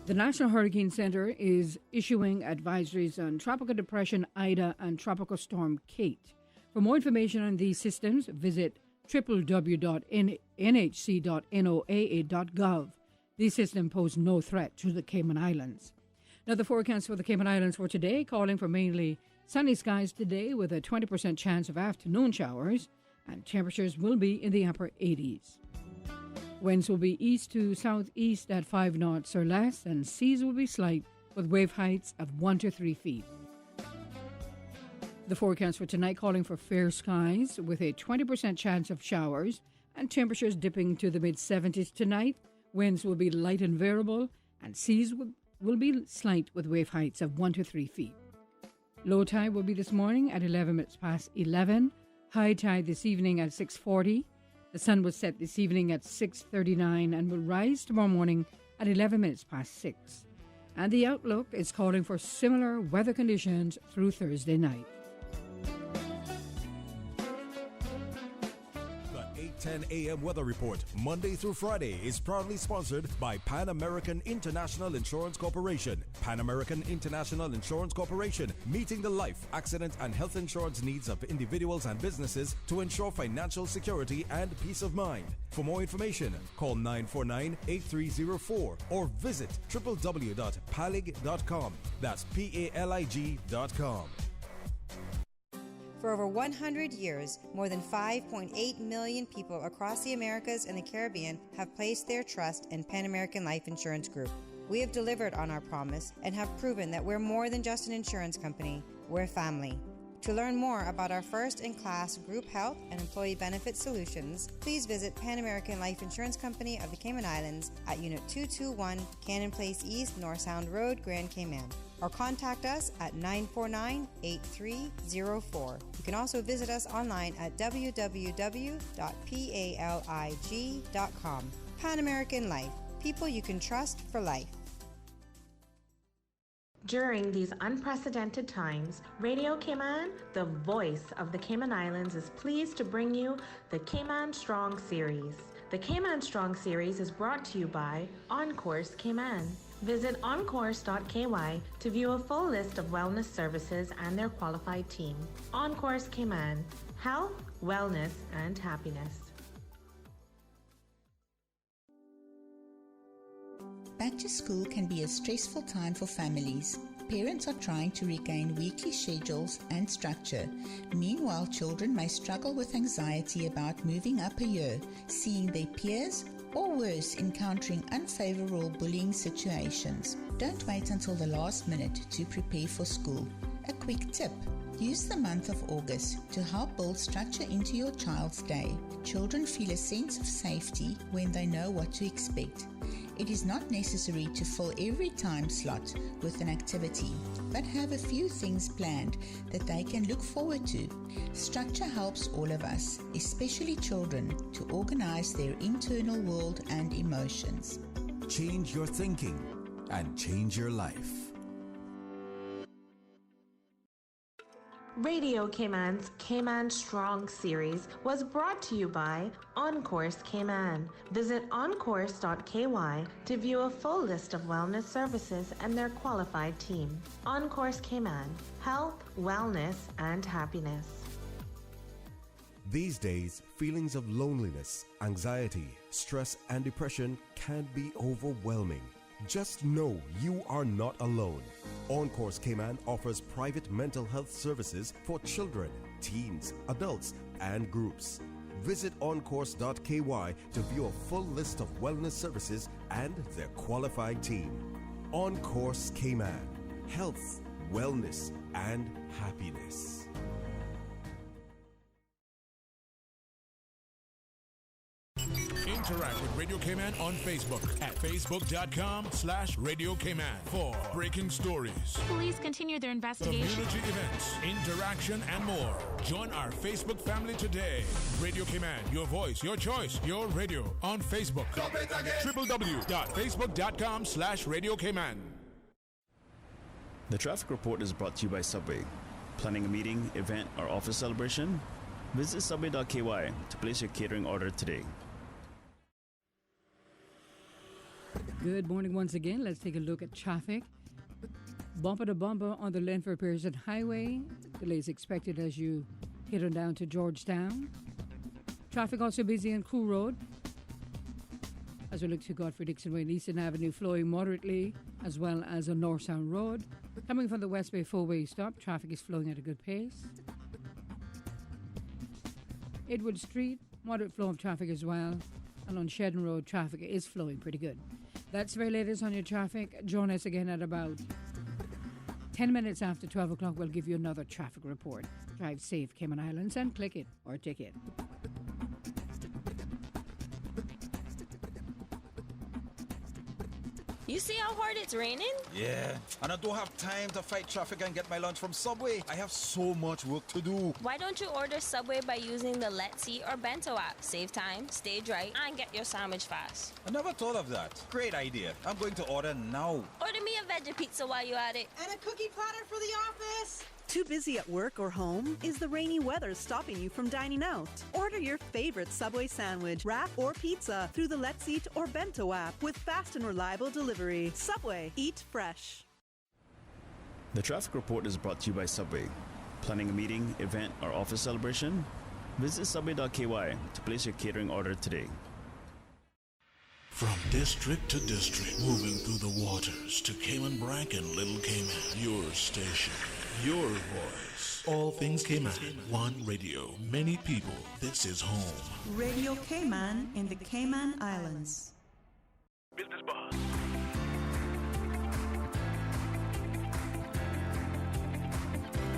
The National Hurricane Center is issuing advisories on Tropical Depression Ida and Tropical Storm Kate. For more information on these systems, visit www.nhc.noaa.gov. These systems pose no threat to the Cayman Islands. Now, the forecast for the Cayman Islands for today, calling for mainly sunny skies today with a 20% chance of afternoon showers, and temperatures will be in the upper 80s. Winds will be east to southeast at 5 knots or less, and seas will be slight with wave heights of 1 to 3 feet. The forecast for tonight calling for fair skies with a 20% chance of showers and temperatures dipping to the mid-70s tonight. Winds will be light and variable, and seas will be slight with wave heights of 1 to 3 feet. Low tide will be this morning at 11 minutes past 11. High tide this evening at 6:40. The sun will set this evening at 6:39 and will rise tomorrow morning at 11 minutes past 6. And the outlook is calling for similar weather conditions through Thursday night. The 8:10 a.m. weather report, Monday through Friday, is proudly sponsored by Pan American International Insurance Corporation. Pan American International Insurance Corporation, meeting the life, accident, and health insurance needs of individuals and businesses to ensure financial security and peace of mind. For more information, call 949-8304 or visit www.palig.com. That's PALIG.com. For over 100 years, more than 5.8 million people across the Americas and the Caribbean have placed their trust in Pan American Life Insurance Group. We have delivered on our promise and have proven that we're more than just an insurance company, we're family. To learn more about our first-in-class group health and employee benefit solutions, please visit Pan American Life Insurance Company of the Cayman Islands at Unit 221, Cannon Place East, North Sound Road, Grand Cayman, or contact us at 949-8304. You can also visit us online at www.palig.com. Pan American Life, people you can trust for life. During these unprecedented times, Radio Cayman, the voice of the Cayman Islands, is pleased to bring you the Cayman Strong Series. The Cayman Strong Series is brought to you by OnCourse Cayman. Visit oncourse.ky to view a full list of wellness services and their qualified team. OnCourse Cayman, health, wellness, and happiness. Back to school can be a stressful time for families. Parents are trying to regain weekly schedules and structure. Meanwhile, children may struggle with anxiety about moving up a year, seeing their peers, or worse, encountering unfavorable bullying situations. Don't wait until the last minute to prepare for school. A quick tip: use the month of August to help build structure into your child's day. Children feel a sense of safety when they know what to expect. It is not necessary to fill every time slot with an activity, but have a few things planned that they can look forward to. Structure helps all of us, especially children, to organize their internal world and emotions. Change your thinking and change your life. Radio Cayman's Cayman Strong Series was brought to you by OnCourse Cayman. Visit oncourse.ky to view a full list of wellness services and their qualified team. OnCourse Cayman, health, wellness, and happiness. These days, feelings of loneliness, anxiety, stress, and depression can be overwhelming. Just know you are not alone. OnCourse Cayman offers private mental health services for children, teens, adults, and groups. Visit oncourse.ky to view a full list of wellness services and their qualified team. OnCourse Cayman, health, wellness, and happiness. Interact with Radio Cayman on Facebook at facebook.com/Radio Cayman for breaking stories, Police continue their investigation. community events, interaction, and more. Join our Facebook family today. Radio Cayman, your voice, your choice, your radio on Facebook. www.facebook.com/Radio Cayman. The traffic report is brought to you by Subway. Planning a meeting, event, or office celebration? Visit subway.ky to place your catering order today. Good morning once again. Let's take a look at traffic. Bumper to bumper on the Lenford Pearson Highway. Delays expected as you head on down to Georgetown. Traffic also busy on Crew Road as we look to Godfrey Dixon Way and Eastern Avenue flowing moderately, as well as on North Sound Road. Coming from the West Bay four-way stop, traffic is flowing at a good pace. Edward Street, moderate flow of traffic as well. And on Shedden Road, traffic is flowing pretty good. That's the very latest on your traffic. Join us again at about 10 minutes after 12 o'clock. We'll give you another traffic report. Drive safe, Cayman Islands, and click it or tick it. You see how hard it's raining? Yeah, and I don't have time to fight traffic and get my lunch from Subway. I have so much work to do. Why don't you order Subway by using the Let's Eat or Bento app? Save time, stay dry, and get your sandwich fast. I never thought of that. Great idea. I'm going to order now. Order me a veggie pizza while you're at it. And a cookie platter for the office. Too busy at work or home? Is the rainy weather stopping you from dining out? Order your favorite Subway sandwich, wrap, or pizza through the Let's Eat or Bento app with fast and reliable delivery. Subway, eat fresh. The traffic report is brought to you by Subway. Planning a meeting, event, or office celebration? Visit subway.ky to place your catering order today. From district to district, moving through the waters to Cayman Brac and Little Cayman. Your station, your voice. All things Cayman. One radio, many people. This is home. Radio Cayman in the Cayman Islands. Business Buzz.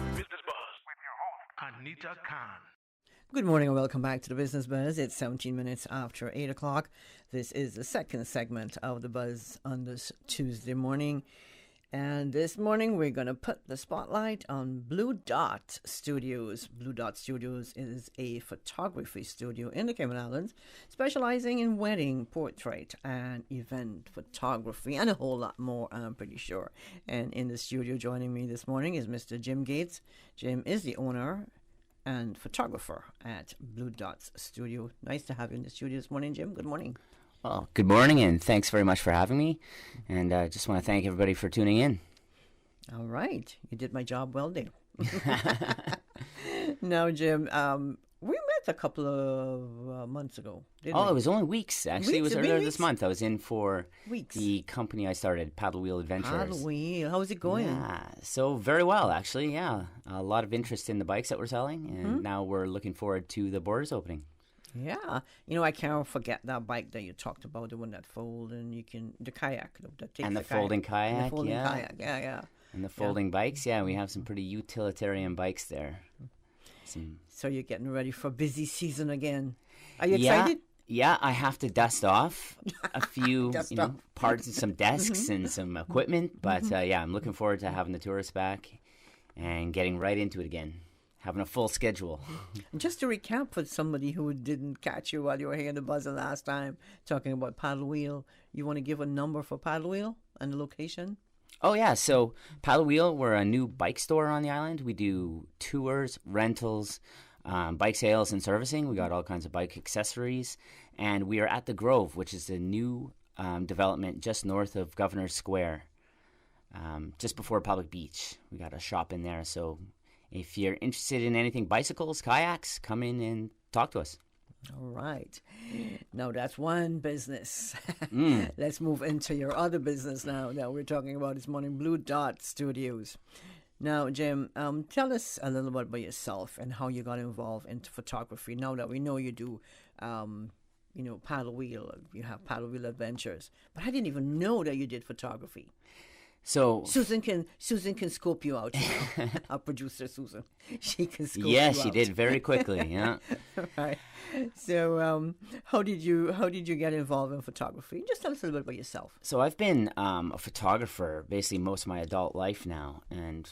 Business Buzz with your host, Anita Khan. Good morning and welcome back to the Business Buzz. It's 17 minutes after 8 o'clock. This is the second segment of the Buzz on this Tuesday morning. And this morning we're going to put the spotlight on Blue Dot Studios. Blue Dot Studios is a photography studio in the Cayman Islands, specializing in wedding, portrait, and event photography, and a whole lot more, I'm pretty sure. And in the studio joining me this morning is Mr. Jim Gates. Jim is the owner and photographer at Blue Dots Studio. Nice to have you in the studio this morning, Jim. Good morning. Well, good morning, and thanks very much for having me. And I just want to thank everybody for tuning in. All right. You did my job well, Dave. Now, Jim, we met a couple of months ago, didn't we? It was only weeks, actually. Weeks? It was earlier this month. I was in for Weeks. the company I started, Paddle Wheel Adventures. Paddle Wheel. How's it going? Yeah, so very well, actually, yeah. A lot of interest in the bikes that we're selling, and now we're looking forward to the borders opening. Yeah. You know, I can't forget that bike that you talked about, the one that folds and you can, the kayak. That takes And the folding kayak, and the folding yeah. kayak, yeah. And the folding bikes, yeah, we have some pretty utilitarian bikes there. So you're getting ready for busy season again. Are you excited? Yeah, I have to dust off a few parts of some desks and some equipment. But yeah, I'm looking forward to having the tourists back and getting right into it again. Having a full schedule. Just to recap for somebody who didn't catch you while you were here in the Buzz the last time, talking about Paddle Wheel, you want to give a number for Paddle Wheel and the location? Oh, yeah. So Paddle Wheel, we're a new bike store on the island. We do tours, rentals, bike sales and servicing. We got all kinds of bike accessories. And we are at the Grove, which is a new development just north of Governor's Square, just before Public Beach. We got a shop in there. So if you're interested in anything bicycles, kayaks, come in and talk to us. All right. Now that's one business. Let's move into your other business now that we're talking about this morning, Blue Dot Studios. Now, Jim, tell us a little bit about yourself and how you got involved into photography. Now that we know you do, Paddle Wheel, you have Paddle Wheel Adventures. But I didn't even know that you did photography. So Susan can scope you out. You know? Our producer Susan, she can scope you yeah, out. she did very quickly. Yeah. Right. So, how did you get involved in photography? Just tell us a little bit about yourself. So I've been a photographer basically most of my adult life now, and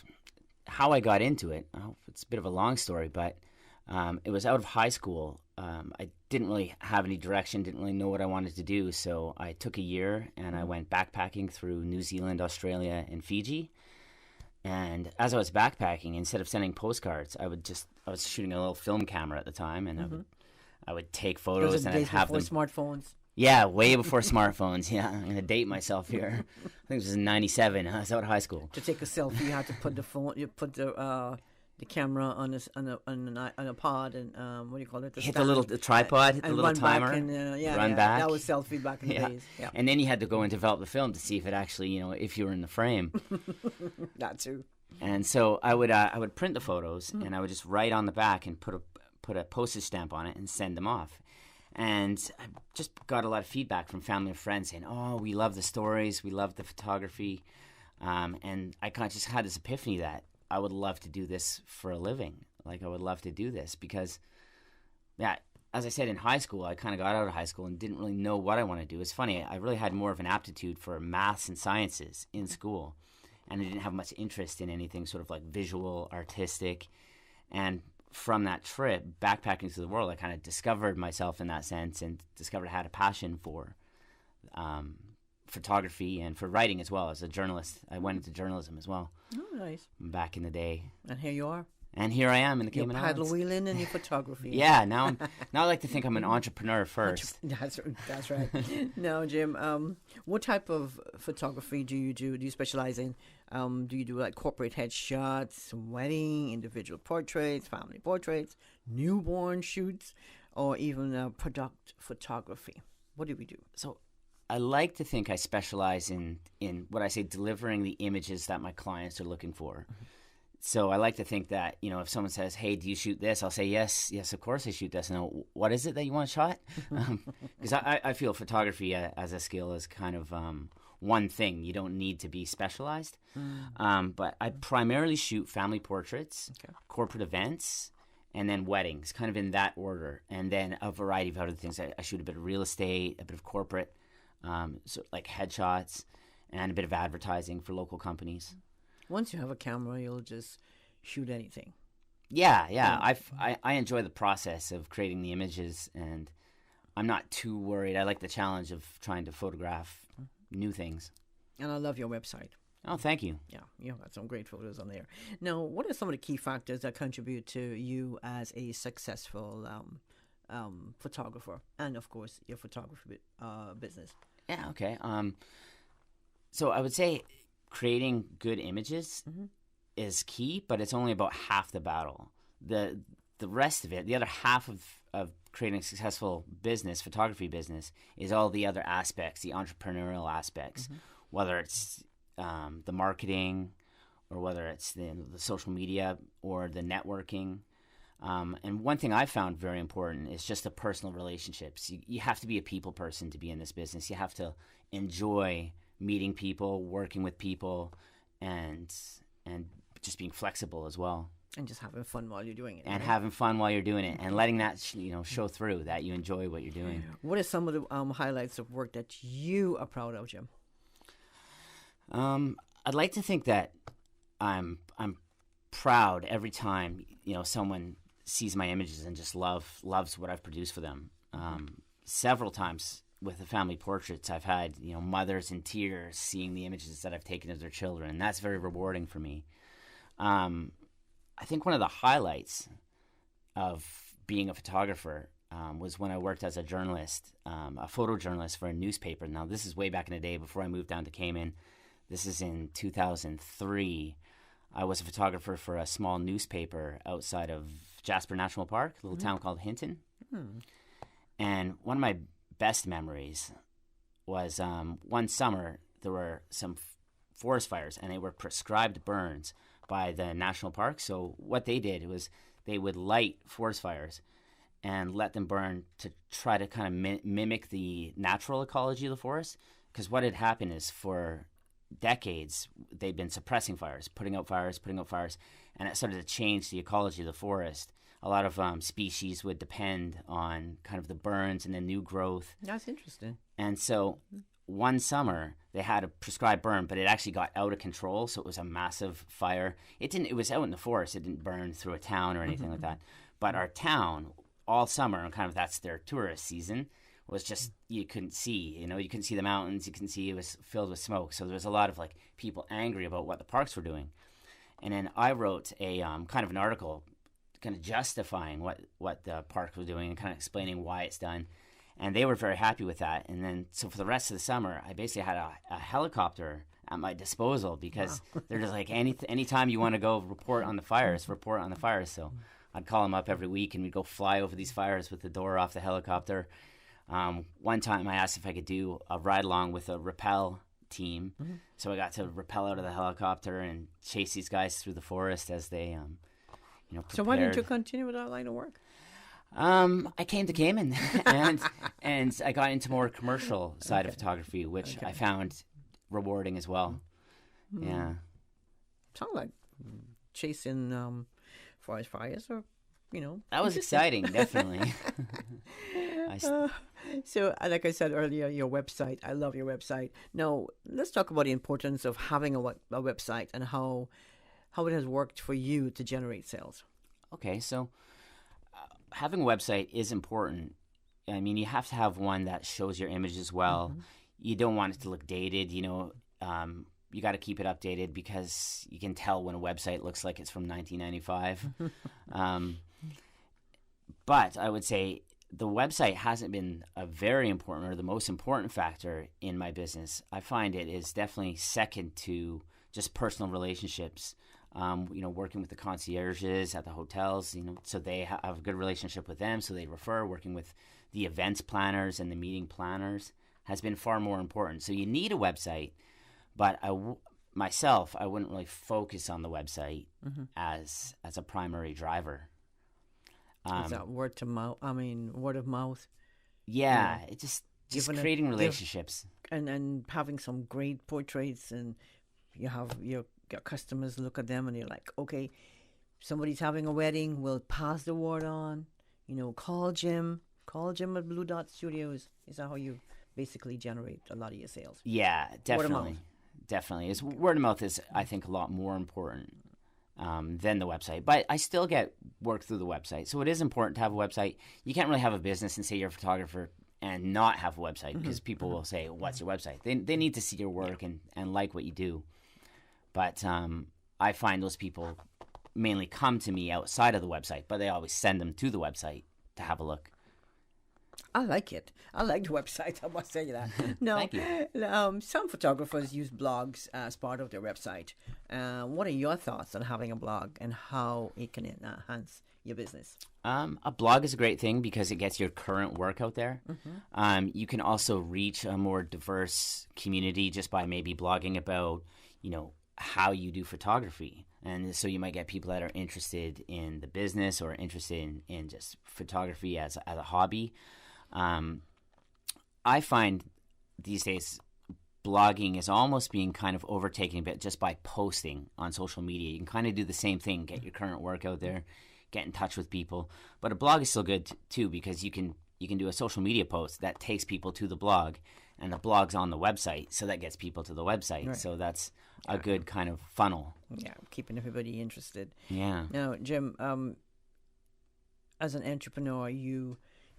how I got into it, it's a bit of a long story, but it was out of high school. I didn't really have any direction, didn't really know what I wanted to do, so I took a year and I went backpacking through New Zealand, Australia, and Fiji. And as I was backpacking, instead of sending postcards, I was shooting a little film camera at the time, and I would take photos Those are and I'd days have them. before smartphones. Yeah, way before smartphones. Yeah, I'm gonna date myself here. I think it was in '97. I was out of high school. To take a selfie, you had to put the phone, you put the camera on a pod, and what do you call it? Hit the tripod, hit the little run timer, back and, run back. That was selfie back in the days. Yeah. And then you had to go and develop the film to see if it actually, if you were in the frame. That too. And so I would print the photos and I would just write on the back and put a postage stamp on it and send them off. And I just got a lot of feedback from family and friends saying, "Oh, we love the stories, we love the photography," and I kind of just had this epiphany that I would love to do this for a living. Like I would love to do this because, yeah, as I said, in high school, I kind of got out of high school and didn't really know what I wanted to do. It's funny, I really had more of an aptitude for maths and sciences in school, and I didn't have much interest in anything sort of like visual, artistic, and from that trip, backpacking through the world, I kind of discovered myself in that sense and discovered I had a passion for photography and for writing as well. As a journalist, I went into journalism as well. Oh, nice. Back in the day. And here you are. And here I am in the You're Cayman paddle Islands. wheeling and your photography. Yeah, now I like to think I'm an entrepreneur first. That's right. Now, Jim, what type of photography do you do? Do you specialize in? Do you do like corporate headshots, wedding, individual portraits, family portraits, newborn shoots, or even product photography? What do we do? So I like to think I specialize in what I say, delivering the images that my clients are looking for. Mm-hmm. So I like to think that, if someone says, "Hey, do you shoot this?" I'll say, yes, of course I shoot this. And what is it that you want shot? Because I feel photography as a skill is kind of one thing. You don't need to be specialized. But I primarily shoot family portraits, corporate events, and then weddings, kind of in that order. And then a variety of other things. I shoot a bit of real estate, a bit of corporate, so like headshots, and a bit of advertising for local companies. Once you have a camera, you'll just shoot anything. Yeah. I enjoy the process of creating the images, and I'm not too worried. I like the challenge of trying to photograph new things. And I love your website. Oh, thank you. Yeah, you got some great photos on there. Now, what are some of the key factors that contribute to you as a successful photographer, and of course your photography business? Yeah. Okay. So I would say creating good images is key, but it's only about half the battle. The rest of it, the other half of creating a successful business, photography business, is all the other aspects, the entrepreneurial aspects, whether it's the marketing or whether it's the social media or the networking. And one thing I found very important is just the personal relationships. You have to be a people person to be in this business. You have to enjoy meeting people, working with people, and just being flexible as well. And just having fun while you're doing it. And having fun while you're doing it, and letting that show through that you enjoy what you're doing. What are some of the highlights of work that you are proud of, Jim? I'd like to think that I'm proud every time someone sees my images and just loves what I've produced for them. Several times with the family portraits, I've had mothers in tears seeing the images that I've taken of their children, and that's very rewarding for me. I think one of the highlights of being a photographer was when I worked as a journalist, a photojournalist for a newspaper. Now, this is way back in the day before I moved down to Cayman. This is in 2003. I was a photographer for a small newspaper outside of Jasper National Park, a little town called Hinton. And one of my best memories was one summer there were some forest fires, and they were prescribed burns by the national park. So what they did was they would light forest fires and let them burn to try to kind of mimic the natural ecology of the forest. Because what had happened is for decades, they've been suppressing fires, putting out fires, and it started to change the ecology of the forest. A lot of species would depend on kind of the burns and the new growth. That's interesting. And so one summer they had a prescribed burn, but it actually got out of control. So it was a massive fire. It was out in the forest. It didn't burn through a town or anything like that. But our town, all summer, and kind of that's their tourist season, was just, you couldn't see, you couldn't see the mountains. You couldn't see, it was filled with smoke. So there was a lot of like people angry about what the parks were doing. And then I wrote a kind of an article kind of justifying what the park was doing and kind of explaining why it's done. And they were very happy with that. And then, so for the rest of the summer, I basically had a helicopter at my disposal because they're just like, anytime you want to go report on the fires. So I'd call them up every week and we'd go fly over these fires with the door off the helicopter. One time I asked if I could do a ride along with a rappel team. So I got to rappel out of the helicopter and chase these guys through the forest as they, prepared. So why didn't you continue with that line of work? I came to Cayman and I got into more commercial side of photography, which I found rewarding as well. Yeah. Sounds like chasing forest fires, or that was exciting, definitely. So, like I said earlier, your website. I love your website. Now, let's talk about the importance of having a website and how it has worked for you to generate sales. Okay, so having a website is important. I mean, you have to have one that shows your image as well. You don't want it to look dated. You got to keep it updated because you can tell when a website looks like it's from 1995. But I would say the website hasn't been a very important or the most important factor in my business. I find it is definitely second to just personal relationships. Working with the concierges at the hotels, so they have a good relationship with them, so they refer. Working with the events planners and the meeting planners has been far more important. So you need a website, but I wouldn't really focus on the website as a primary driver. Is that word of mouth? Yeah, it's just creating relationships and having some great portraits, and you have your customers look at them and you're like, okay, somebody's having a wedding, we'll pass the word on. Call Jim at Blue Dot Studios. Is that how you basically generate a lot of your sales? Yeah, definitely. Word of mouth is, I think, a lot more important than the website. But I still get work through the website. So it is important to have a website. You can't really have a business and say you're a photographer and not have a website because people will say, what's your website? They need to see your work and like what you do. But I find those people mainly come to me outside of the website, but they always send them to the website to have a look. I like it. I like the website. I must say that. No, Thank you. Some photographers use blogs as part of their website. What are your thoughts on having a blog and how it can enhance your business? A blog is a great thing because it gets your current work out there. You can also reach a more diverse community just by maybe blogging about, how you do photography. And so you might get people that are interested in the business or interested in just photography as a hobby. I find these days blogging is almost being kind of overtaken a bit just by posting on social media. You can kind of do the same thing, get your current work out there, get in touch with people. But a blog is still good too because you can do a social media post that takes people to the blog, and the blog's on the website, so that gets people to the website. Right. So that's a good kind of funnel. Yeah, keeping everybody interested. Yeah. Now, Jim, as an entrepreneur, you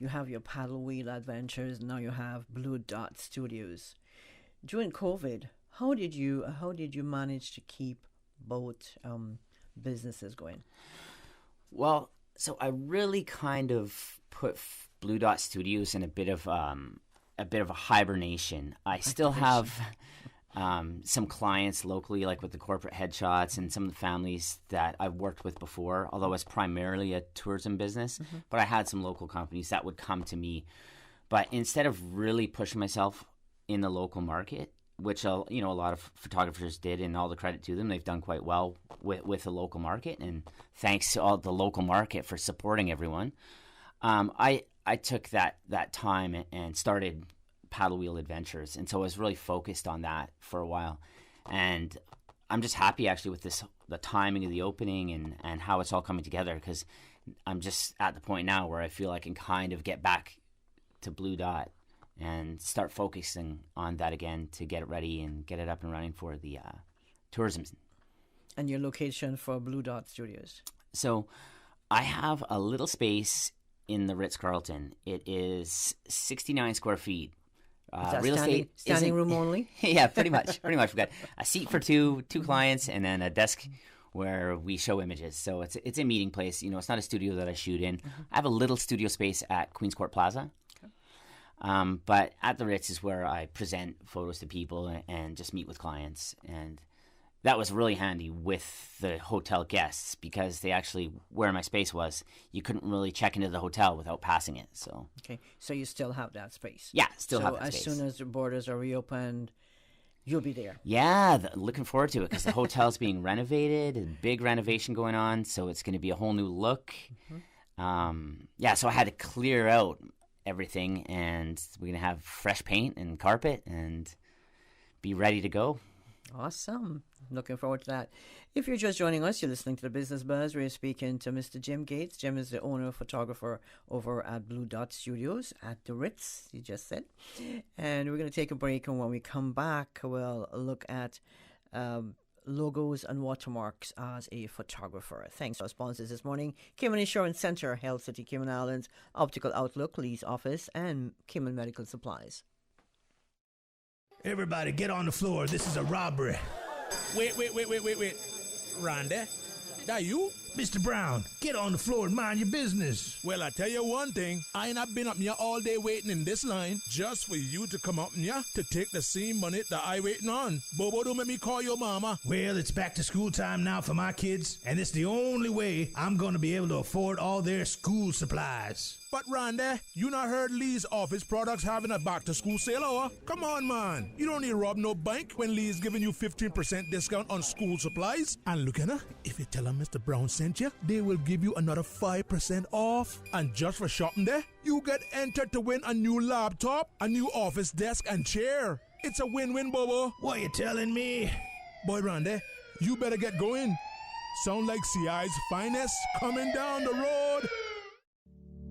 have your paddle wheel adventures. Now you have Blue Dot Studios. During COVID, how did you manage to keep both businesses going? Well, so I really kind of put Blue Dot Studios in a bit of a hibernation. I still have some clients locally, like with the corporate headshots and some of the families that I've worked with before, although it's primarily a tourism business. But I had some local companies that would come to me. But instead of really pushing myself in the local market, which a lot of photographers did, and all the credit to them, they've done quite well with the local market. And thanks to all the local market for supporting everyone. I took that time and started Paddle Wheel Adventures, and so I was really focused on that for a while. And I'm just happy actually with the timing of the opening and how it's all coming together, because I'm just at the point now where I feel I can kind of get back to Blue Dot and start focusing on that again to get it ready and get it up and running for the tourism. And your location for Blue Dot Studios? So I have a little space in the Ritz-Carlton. It is 69 square feet. Real estate standing room only? Yeah, pretty much. We've got a seat for two clients and then a desk where we show images. So it's a meeting place. It's not a studio that I shoot in. I have a little studio space at Queen's Court Plaza. But at the Ritz is where I present photos to people and just meet with clients. And that was really handy with the hotel guests, because they actually, where my space was, you couldn't really check into the hotel without passing it. So okay, so you still have that space? Yeah, still have that space. So as soon as the borders are reopened, you'll be there? Yeah, looking forward to it, because the hotel's being renovated, a big renovation going on, so it's going to be a whole new look. So I had to clear out everything, and we're going to have fresh paint and carpet and be ready to go. Awesome. Looking forward to that. If you're just joining us, you're listening to the Business Buzz. We're speaking to Mr. Jim Gates. Jim is the owner, photographer over at Blue Dot Studios at the Ritz, you just said. And we're going to take a break, and when we come back, we'll look at logos and watermarks as a photographer. Thanks to our sponsors this morning: Cayman Insurance Center, Health City, Cayman Islands, Optical Outlook, Lee's Office, and Cayman Medical Supplies. Everybody get on the floor. This is a robbery. Wait. Randy, that you? Mr. Brown, get on the floor and mind your business. Well, I tell you one thing. I ain't not been up here all day waiting in this line just for you to come up here to take the same money that I waiting on. Bobo, don't make me call your mama. Well, it's back to school time now for my kids, and it's the only way I'm going to be able to afford all their school supplies. But Randy, you not heard Lee's Office Products having a back-to-school sale, or? Come on, man. You don't need to rob no bank when Lee's giving you 15% discount on school supplies. And look at her, if you tell them Mr. Brown sent you, they will give you another 5% off. And just for shopping there, you get entered to win a new laptop, a new office desk and chair. It's a win-win, Bobo. What you telling me? Boy, Randy, you better get going. Sound like CI's finest coming down the road.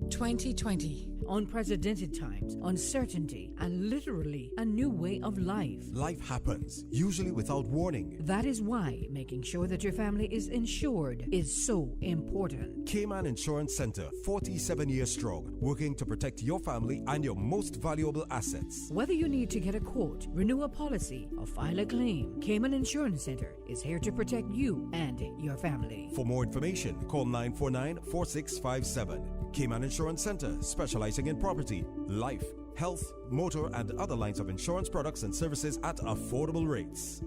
2020. Unprecedented times, uncertainty, and literally a new way of life. Life happens, usually without warning. That is why making sure that your family is insured is so important. Cayman Insurance Center, 47 years strong, working to protect your family and your most valuable assets. Whether you need to get a quote, renew a policy, or file a claim, Cayman Insurance Center is here to protect you and your family. For more information, call 949-4657. Cayman Insurance Center, specializing in property, life, health, motor, and other lines of insurance products and services at affordable rates.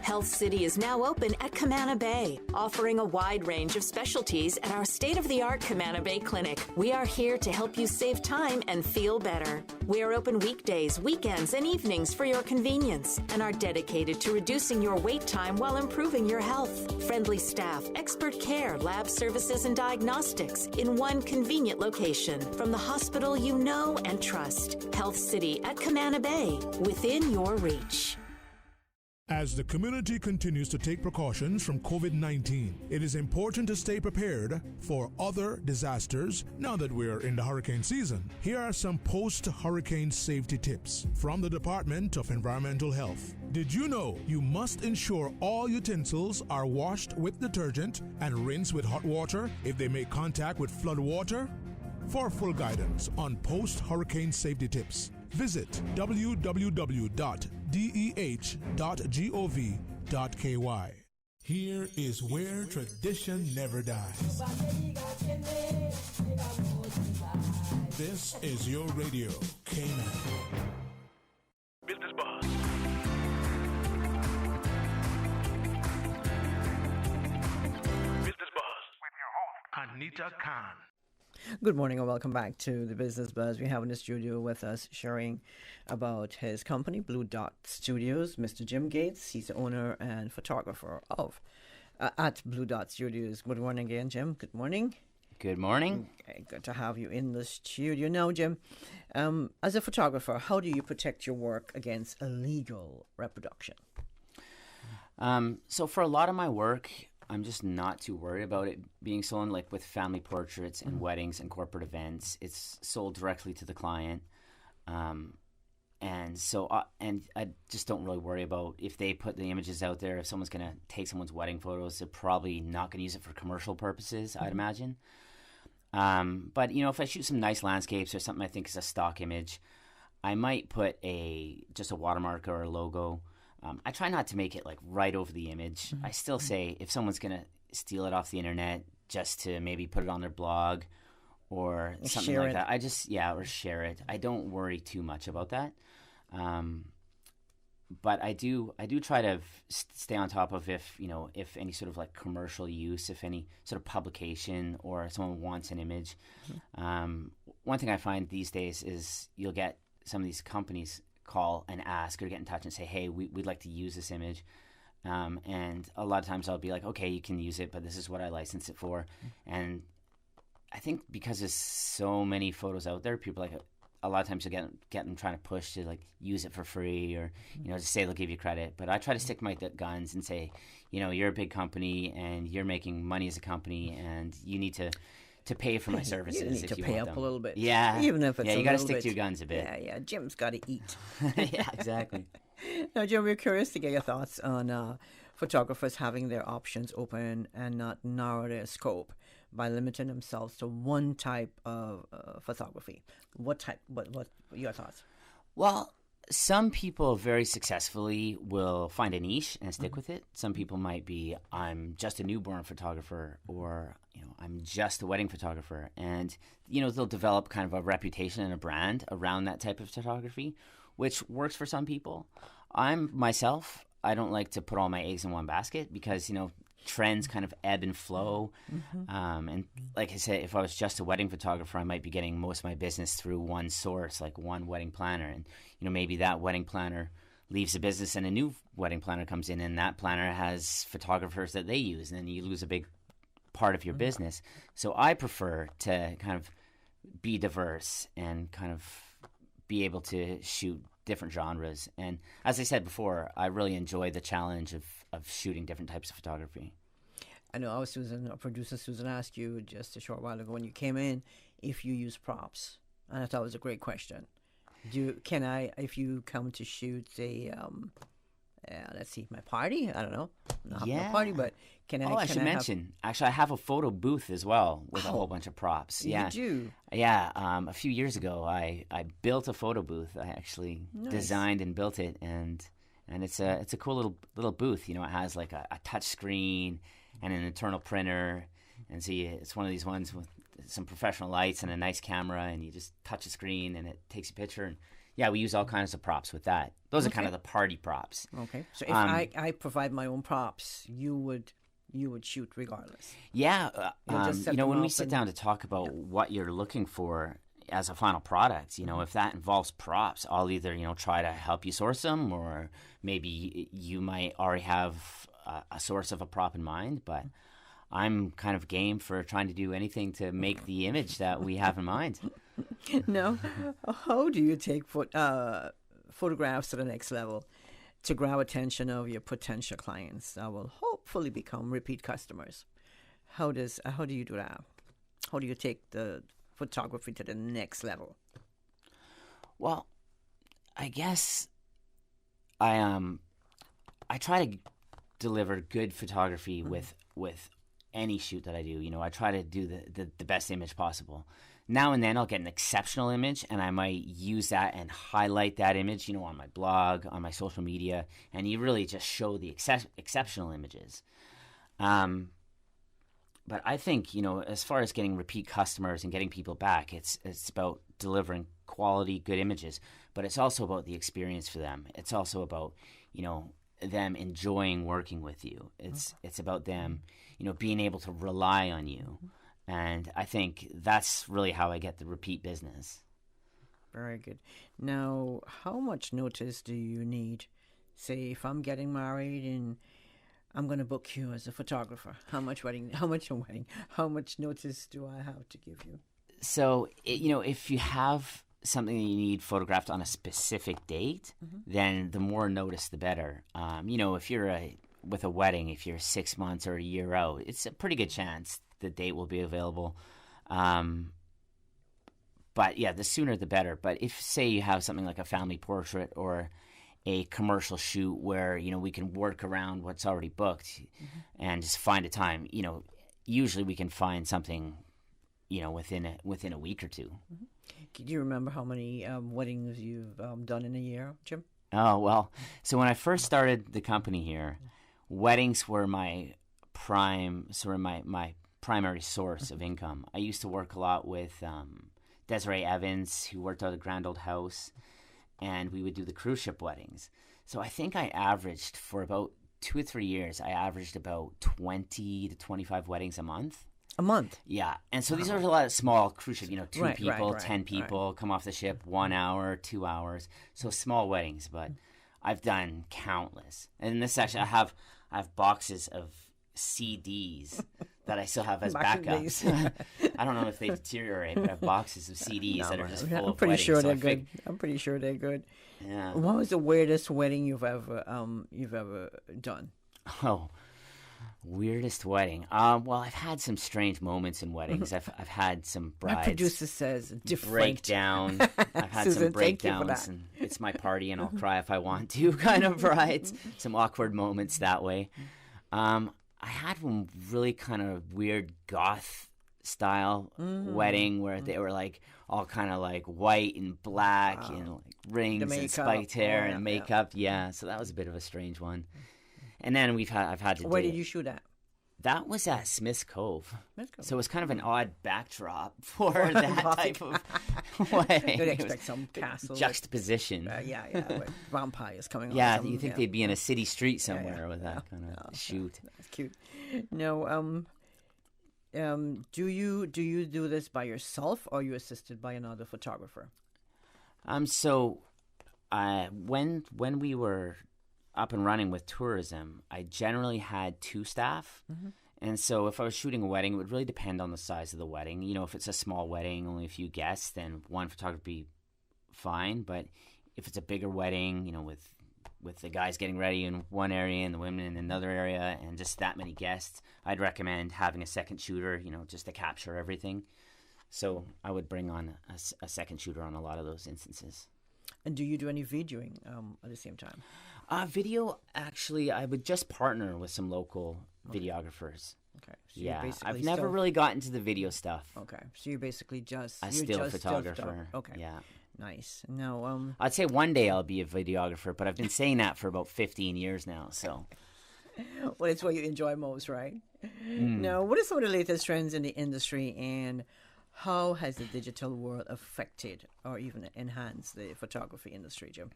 Health City is now open at Camana Bay, offering a wide range of specialties at our state-of-the-art Camana Bay Clinic. We are here to help you save time and feel better. We are open weekdays, weekends, and evenings for your convenience and are dedicated to reducing your wait time while improving your health. Friendly staff, expert care, lab services, and diagnostics in one convenient location from the hospital you know and trust. Health City at Camana Bay, within your reach. As the community continues to take precautions from COVID-19, it is important to stay prepared for other disasters now that we're in the hurricane season. Here are some post-hurricane safety tips from the Department of Environmental Health. Did you know you must ensure all utensils are washed with detergent and rinsed with hot water if they make contact with flood water? For full guidance on post-hurricane safety tips, visit www.deh.gov.ky. Here is where tradition never dies. This is your radio, Cayman. Business Buzz. Business Buzz with your host, Anita Khan. Good morning and welcome back to the Business Buzz. We have in the studio with us sharing about his company, Blue Dot Studios, Mr. Jim Gates. He's the owner and photographer of at Blue Dot Studios. Good morning again, Jim. Good morning. Good morning. Okay, good to have you in the studio. Now, Jim, as a photographer, how do you protect your work against illegal reproduction? So for a lot of my work, I'm just not too worried about it being sold. Like with family portraits and weddings and corporate events, it's sold directly to the client. And so, and I just don't really worry about if they put the images out there. If someone's going to take someone's wedding photos, they're probably not going to use it for commercial purposes, I'd imagine. But, you know, if I shoot some nice landscapes or something I think is a stock image, I might put just a watermark or a logo. I try not to make it like right over the image. I still say if someone's going to steal it off the internet just to maybe put it on their blog or something like that, or share it. I don't worry too much about that. But I do try to stay on top of if any sort of like commercial use, if any sort of publication or someone wants an image. One thing I find these days is you'll get some of these companies call and ask or get in touch and say, hey, we'd like to use this image. And a lot of times I'll be like, okay, you can use it, but this is what I license it for. And I think because there's so many photos out there, people like a lot of times you'll get them trying to push to like use it for free or, just say they'll give you credit. But I try to stick to my guns and say, you're a big company and you're making money as a company and you need to pay for my services. You need to pay up a little bit. Yeah. Even if it's you got to stick to your guns a bit. Yeah. Jim's got to eat. Yeah, exactly. Now, Jim, we're curious to get your thoughts on photographers having their options open and not narrow their scope by limiting themselves to one type of photography. What your thoughts? Well, some people very successfully will find a niche and stick with it. Some people might be, I'm just a newborn photographer, or I'm just a wedding photographer, and they'll develop kind of a reputation and a brand around that type of photography, which works for some people. I don't like to put all my eggs in one basket because trends kind of ebb and flow. And like I said, if I was just a wedding photographer, I might be getting most of my business through one source, like one wedding planner. And, maybe that wedding planner leaves the business and a new wedding planner comes in and that planner has photographers that they use. And then you lose a big part of your business. So I prefer to kind of be diverse and kind of be able to shoot different genres. And as I said before, I really enjoy the challenge of shooting different types of photography. I know our producer Susan asked you just a short while ago when you came in if you use props, and I thought it was a great question. If you come to shoot let's see, my party? I don't know. Not my party, but can I? Oh, I should mention. Actually, I have a photo booth as well with a whole bunch of props. Yeah, you do. Yeah. A few years ago, I built a photo booth. I actually designed and built it, and it's a cool little booth. It has like a touch screen and an internal printer, and so it's one of these ones with some professional lights and a nice camera, and you just touch a screen and it takes a picture. And yeah, we use all kinds of props with that. Those are kind of the party props. Okay. So if I provide my own props, you would shoot regardless. Yeah. When we sit down to talk about what you're looking for as a final product, if that involves props, I'll either, try to help you source them, or maybe you might already have a source of a prop in mind, but I'm kind of game for trying to do anything to make the image that we have in mind. Now, how do you take photographs to the next level to grab attention of your potential clients that will hopefully become repeat customers? How do you do that? How do you take the photography to the next level? Well, I guess I try to deliver good photography with any shoot that I do. I try to do the best image possible. Now and then I'll get an exceptional image, and I might use that and highlight that image, on my blog, on my social media, and you really just show the exceptional images. But I think, as far as getting repeat customers and getting people back, it's about delivering quality, good images, but it's also about the experience for them. It's also about, them enjoying working with you. It's about them, being able to rely on you. And I think that's really how I get the repeat business. Very good. Now, how much notice do you need? Say, if I'm getting married in I'm going to book you as a photographer. How much notice do I have to give you? So, if you have something that you need photographed on a specific date, then the more notice, the better. If you're with a wedding, if you're 6 months or a year out, it's a pretty good chance the date will be available. But yeah, the sooner the better. But if, say, you have something like a family portrait or a commercial shoot where, we can work around what's already booked and just find a time, usually we can find something, within a week or two. Do you remember how many weddings you've done in a year, Jim? Oh, well, so when I first started the company here, weddings were my primary source of income. I used to work a lot with Desiree Evans, who worked out of the Grand Old House, and we would do the cruise ship weddings. So I think I averaged, for about 2 or 3 years, I averaged about 20 to 25 weddings a month. A month? Yeah. And so these are a lot of small cruise ship, 2 people, 10 people, come off the ship, 1 hour, 2 hours. So small weddings, but I've done countless. And in this section, I have boxes of CDs that I still have as backups. I don't know if they deteriorate, but I have boxes of CDs that are just full of weddings. I'm pretty sure they're good. Yeah. What was the weirdest wedding you've ever done? Oh, weirdest wedding. Well, I've had some strange moments in weddings. I've had some brides. My producer says different. Breakdown. I've had some breakdowns, and it's my party, and I'll cry if I want to. Kind of brides. Some awkward moments that way. I had one really kind of weird goth style wedding where they were like all kind of like white and black and like rings and spiked hair and makeup. Yeah, so that was a bit of a strange one. And then I've had to. Where did you shoot at? That was at Smith's Cove. So it was kind of an odd backdrop for that type of wedding. You'd expect some castle juxtaposition. With vampires coming on. Yeah, you think they'd be in a city street somewhere with that kind of shoot. That's cute. No, do you do this by yourself, or are you assisted by another photographer? So when we were up and running with tourism, I generally had 2 staff. And so if I was shooting a wedding, it would really depend on the size of the wedding. If it's a small wedding, only a few guests, then one photographer would be fine. But if it's a bigger wedding, with the guys getting ready in one area and the women in another area and just that many guests, I'd recommend having a second shooter, just to capture everything. So I would bring on a second shooter on a lot of those instances. And do you do any videoing at the same time? Video, actually, I would just partner with some local videographers. Okay. So yeah, I've never really gotten to the video stuff. Okay, so you're basically just a still photographer. Okay. Yeah. Nice. No. I'd say one day I'll be a videographer, but I've been saying that for about 15 years now. So. Well, it's what you enjoy most, right? Now, what are some of the latest trends in the industry, and how has the digital world affected or even enhanced the photography industry, Jim?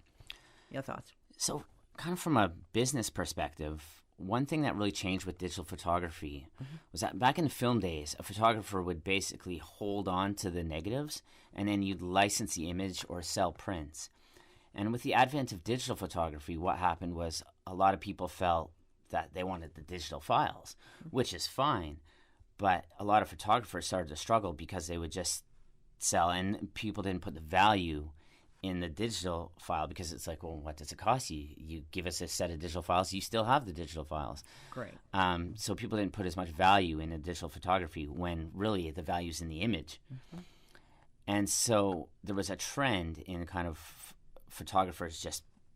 Your thoughts? So, kind of from a business perspective, one thing that really changed with digital photography was that back in the film days, a photographer would basically hold on to the negatives and then you'd license the image or sell prints. And with the advent of digital photography, what happened was a lot of people felt that they wanted the digital files, which is fine. But a lot of photographers started to struggle because they would just sell, and people didn't put the value in the digital file because it's like, well, what does it cost you? You give us a set of digital files, you still have the digital files. Great. So people didn't put as much value in the digital photography when really the value's in the image. And so there was a trend in kind of photographers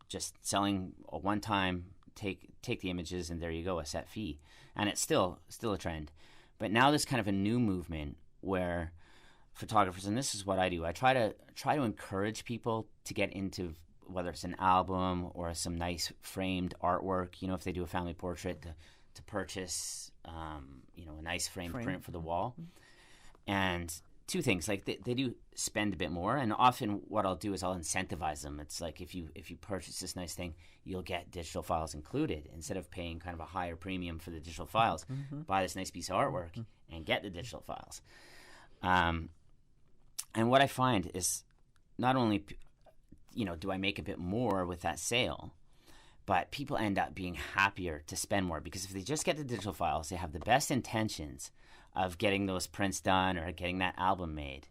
just selling a one-time, take the images and there you go, a set fee. And it's still a trend. But now there's kind of a new movement where photographers, and this is what I do, I try to encourage people to get into whether it's an album or some nice framed artwork, if they do a family portrait, to purchase a nice framed print for the wall. And two things, like they do spend a bit more, and often what I'll do is I'll incentivize them. It's like if you purchase this nice thing, you'll get digital files included. Instead of paying kind of a higher premium for the digital files, buy this nice piece of artwork and get the digital files. And what I find is not only, do I make a bit more with that sale, but people end up being happier to spend more because if they just get the digital files, they have the best intentions of getting those prints done or getting that album made.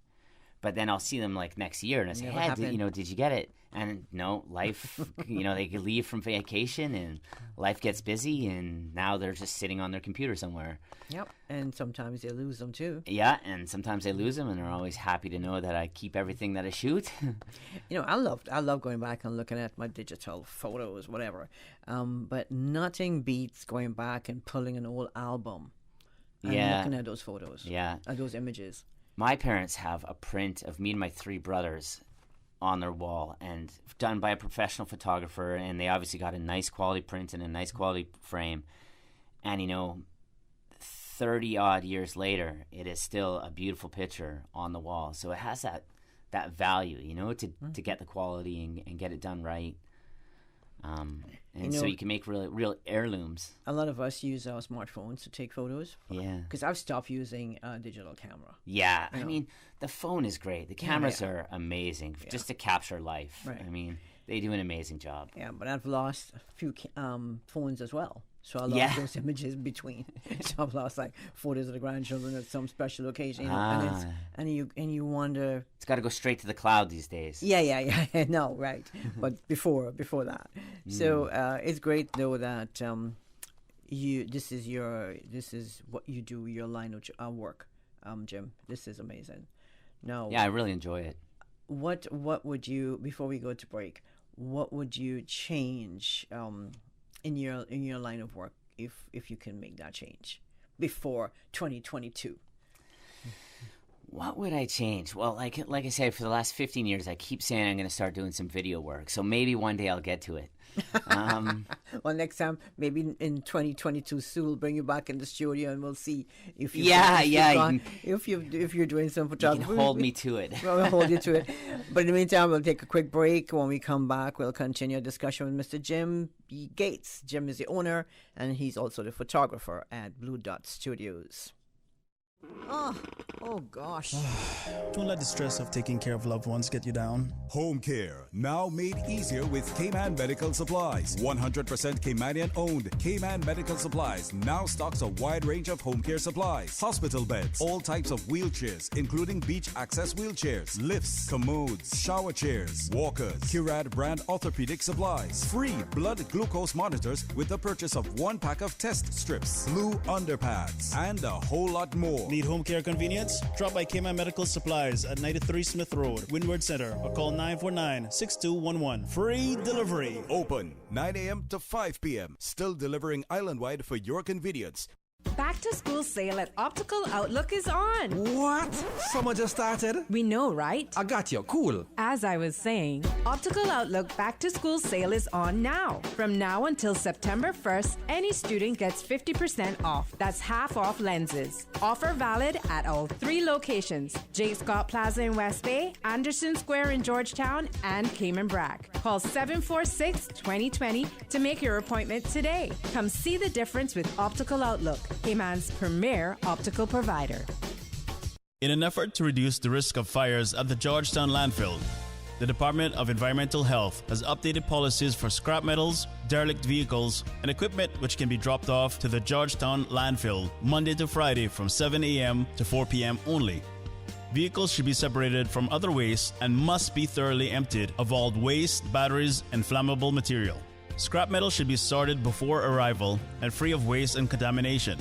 But then I'll see them like next year and I say, hey, did you get it? And no, life, they could leave from vacation and life gets busy and now they're just sitting on their computer somewhere. Yep. And sometimes they lose them too. Yeah. And sometimes they lose them and they're always happy to know that I keep everything that I shoot. I love going back and looking at my digital photos, whatever. But nothing beats going back and pulling an old album and looking at those photos. Yeah. At those images. My parents have a print of me and my 3 brothers on their wall and done by a professional photographer, and they obviously got a nice quality print and a nice quality frame. And 30 odd years later, it is still a beautiful picture on the wall. So it has that value, to get the quality and get it done right. So you can make real heirlooms. A lot of us use our smartphones to take photos. Yeah. Because I've stopped using a digital camera. Yeah. I mean, the phone is great. The cameras are amazing just to capture life. Right. I mean, they do an amazing job. Yeah, but I've lost a few phones as well. So I lost those images between. So I've lost like photos of the grandchildren at some special occasion. And you wonder. It's got to go straight to the cloud these days. Yeah. No, right. But before that. So it's great though that this is what you do, your line of work, Jim. This is amazing. No. Yeah, I really enjoy it. What would you, before we go to break, what would you change in your line of work if you can make that change before 2022? What would I change? Well, like I said, for the last 15 years, I keep saying I'm going to start doing some video work. So maybe one day I'll get to it. Well, next time, maybe in 2022, Sue will bring you back in the studio and we'll see if you if you're doing some photography. You can hold me to it. We'll hold you to it. But in the meantime, we'll take a quick break. When we come back, we'll continue a discussion with Mr. Jim Gates. Jim is the owner, and he's also the photographer at Blue Dot Studios. Oh gosh. Don't let the stress of taking care of loved ones get you down. Home care, now made easier with K-Man Medical Supplies. 100% Caymanian owned. K-Man Medical Supplies now stocks a wide range of home care supplies. Hospital beds, all types of wheelchairs, including beach access wheelchairs, lifts, commodes, shower chairs, walkers, Curad brand orthopedic supplies. Free blood glucose monitors with the purchase of 1 pack of test strips, blue underpads, and a whole lot more. Need home care convenience? Drop by K-Man Medical Supplies at 93 Smith Road, Windward Center, or call 949-6211. Free delivery. Open 9 a.m. to 5 p.m. Still delivering island-wide for your convenience. Back to school sale at Optical Outlook is on. What? Summer just started? We know, right? I got you. Cool. As I was saying, Optical Outlook back to school sale is on now. From now until September 1st, any student gets 50% off. That's half off lenses. Offer valid at all 3 locations: J. Scott Plaza in West Bay, Anderson Square in Georgetown, and Cayman Brac. Call 746-2020 to make your appointment today. Come see the difference with Optical Outlook, Cayman's premier optical provider. In an effort to reduce the risk of fires at the Georgetown landfill, the Department of Environmental Health has updated policies for scrap metals, derelict vehicles, and equipment which can be dropped off to the Georgetown landfill Monday to Friday from 7 a.m. to 4 p.m. only. Vehicles should be separated from other waste and must be thoroughly emptied of all waste, batteries, and flammable material. Scrap metal should be sorted before arrival and free of waste and contamination.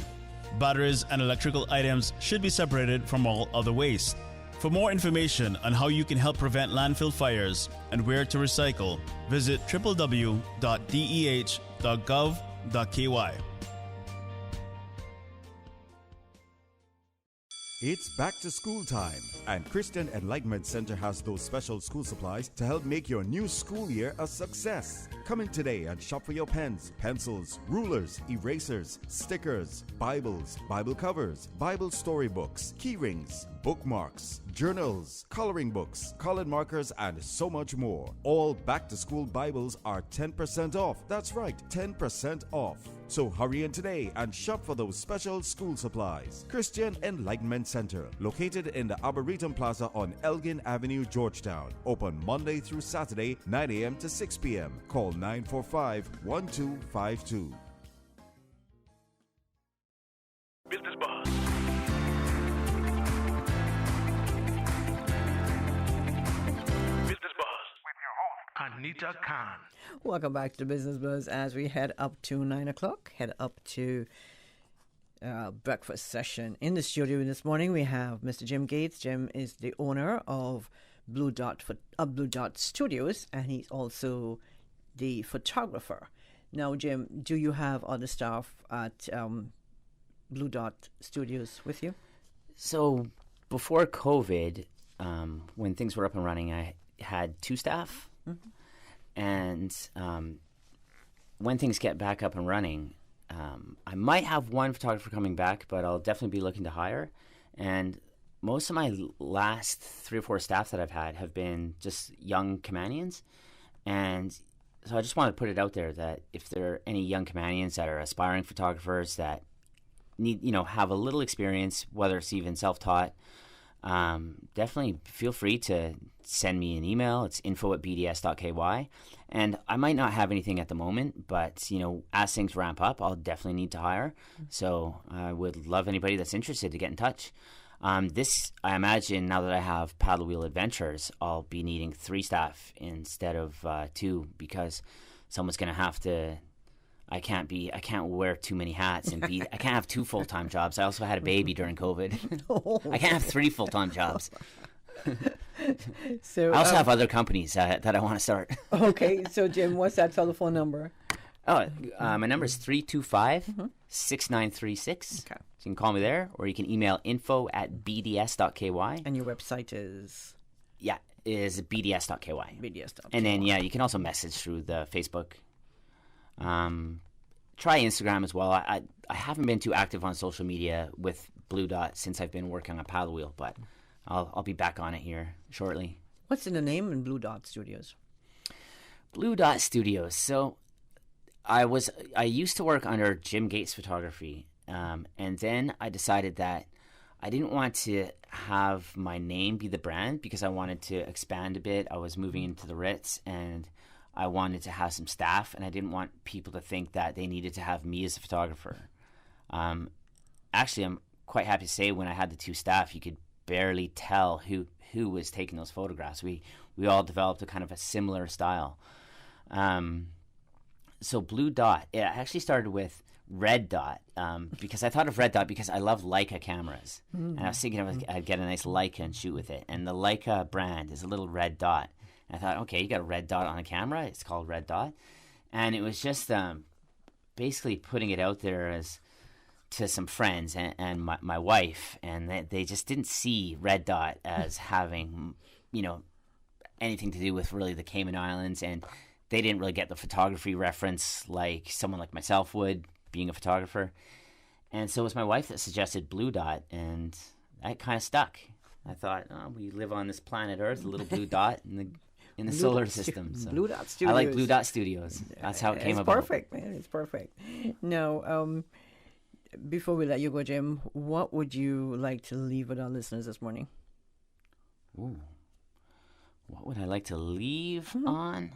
Batteries and electrical items should be separated from all other waste. For more information on how you can help prevent landfill fires and where to recycle, visit www.deh.gov.ky. It's back to school time, and Christian Enlightenment Center has those special school supplies to help make your new school year a success. Come in today and shop for your pens, pencils, rulers, erasers, stickers, Bibles, Bible covers, Bible storybooks, key rings, bookmarks, journals, coloring books, colored markers, and so much more. All back-to-school Bibles are 10% off. That's right, 10% off. So hurry in today and shop for those special school supplies. Christian Enlightenment Center, located in the Arboretum Plaza on Elgin Avenue, Georgetown. Open Monday through Saturday, 9 a.m. to 6 p.m. Call 945-1252. Business Buzz. Business Buzz with your host, Anita Khan. Welcome back to the Business Buzz as we head up to 9 o'clock, head up to breakfast session. In the studio this morning, we have Mr. Jim Gates. Jim is the owner of Blue Dot Studios, and he's also the photographer. Now, Jim, do you have other staff at Blue Dot Studios with you? So before COVID, when things were up and running, I had 2 staff. Mm-hmm. And when things get back up and running, I might have 1 photographer coming back, but I'll definitely be looking to hire. And most of my last 3 or 4 staff that I've had have been just young Caymanians. And so I just want to put it out there that if there are any young Caymanians that are aspiring photographers that need, have a little experience, whether it's even self-taught, definitely feel free to send me an email. It's info@bds.ky. And I might not have anything at the moment, but, as things ramp up, I'll definitely need to hire. So I would love anybody that's interested to get in touch. This, I imagine, now that I have Paddle Wheel Adventures, I'll be needing 3 staff instead of 2, because someone's going to have to... I can't wear too many hats and I can't have 2 full-time jobs. I also had a baby during COVID. I can't have 3 full-time jobs. So I also have other companies that I want to start. Okay, so Jim, what's that telephone number? Oh, my number is 325-6936. Okay. So you can call me there, or you can email info@bds.ky. And your website is? Yeah, is bds.ky. bds.ky. And then, you can also message through the Facebook. Try Instagram as well. I haven't been too active on social media with Blue Dot since I've been working on Paddle Wheel, but I'll be back on it here shortly. What's in the name in Blue Dot Studios? Blue Dot Studios. So I used to work under Jim Gates Photography, and then I decided that I didn't want to have my name be the brand because I wanted to expand a bit. I was moving into the Ritz, and I wanted to have some staff, and I didn't want people to think that they needed to have me as a photographer. Actually, I'm quite happy to say when I had the 2 staff, you could barely tell who was taking those photographs. We all developed a kind of a similar style. So Blue Dot, it actually started with Red Dot, because I thought of Red Dot because I love Leica cameras. And I was thinking I'd get a nice Leica and shoot with it. And the Leica brand is a little red dot. And I thought, okay, you got a red dot on a camera. It's called Red Dot. And it was just basically putting it out there as to some friends and my wife. And they just didn't see Red Dot as having, anything to do with really the Cayman Islands. And they didn't really get the photography reference like someone like myself would, being a photographer. And so it was my wife that suggested Blue Dot. And that kind of stuck. I thought, we live on this planet Earth, a little blue dot in the solar system. So Blue Dot Studios. I like Blue Dot Studios. That's how it came about. It's perfect, man. It's perfect. Now, before we let you go, Jim, what would you like to leave with our listeners this morning? Ooh. What would I like to leave on?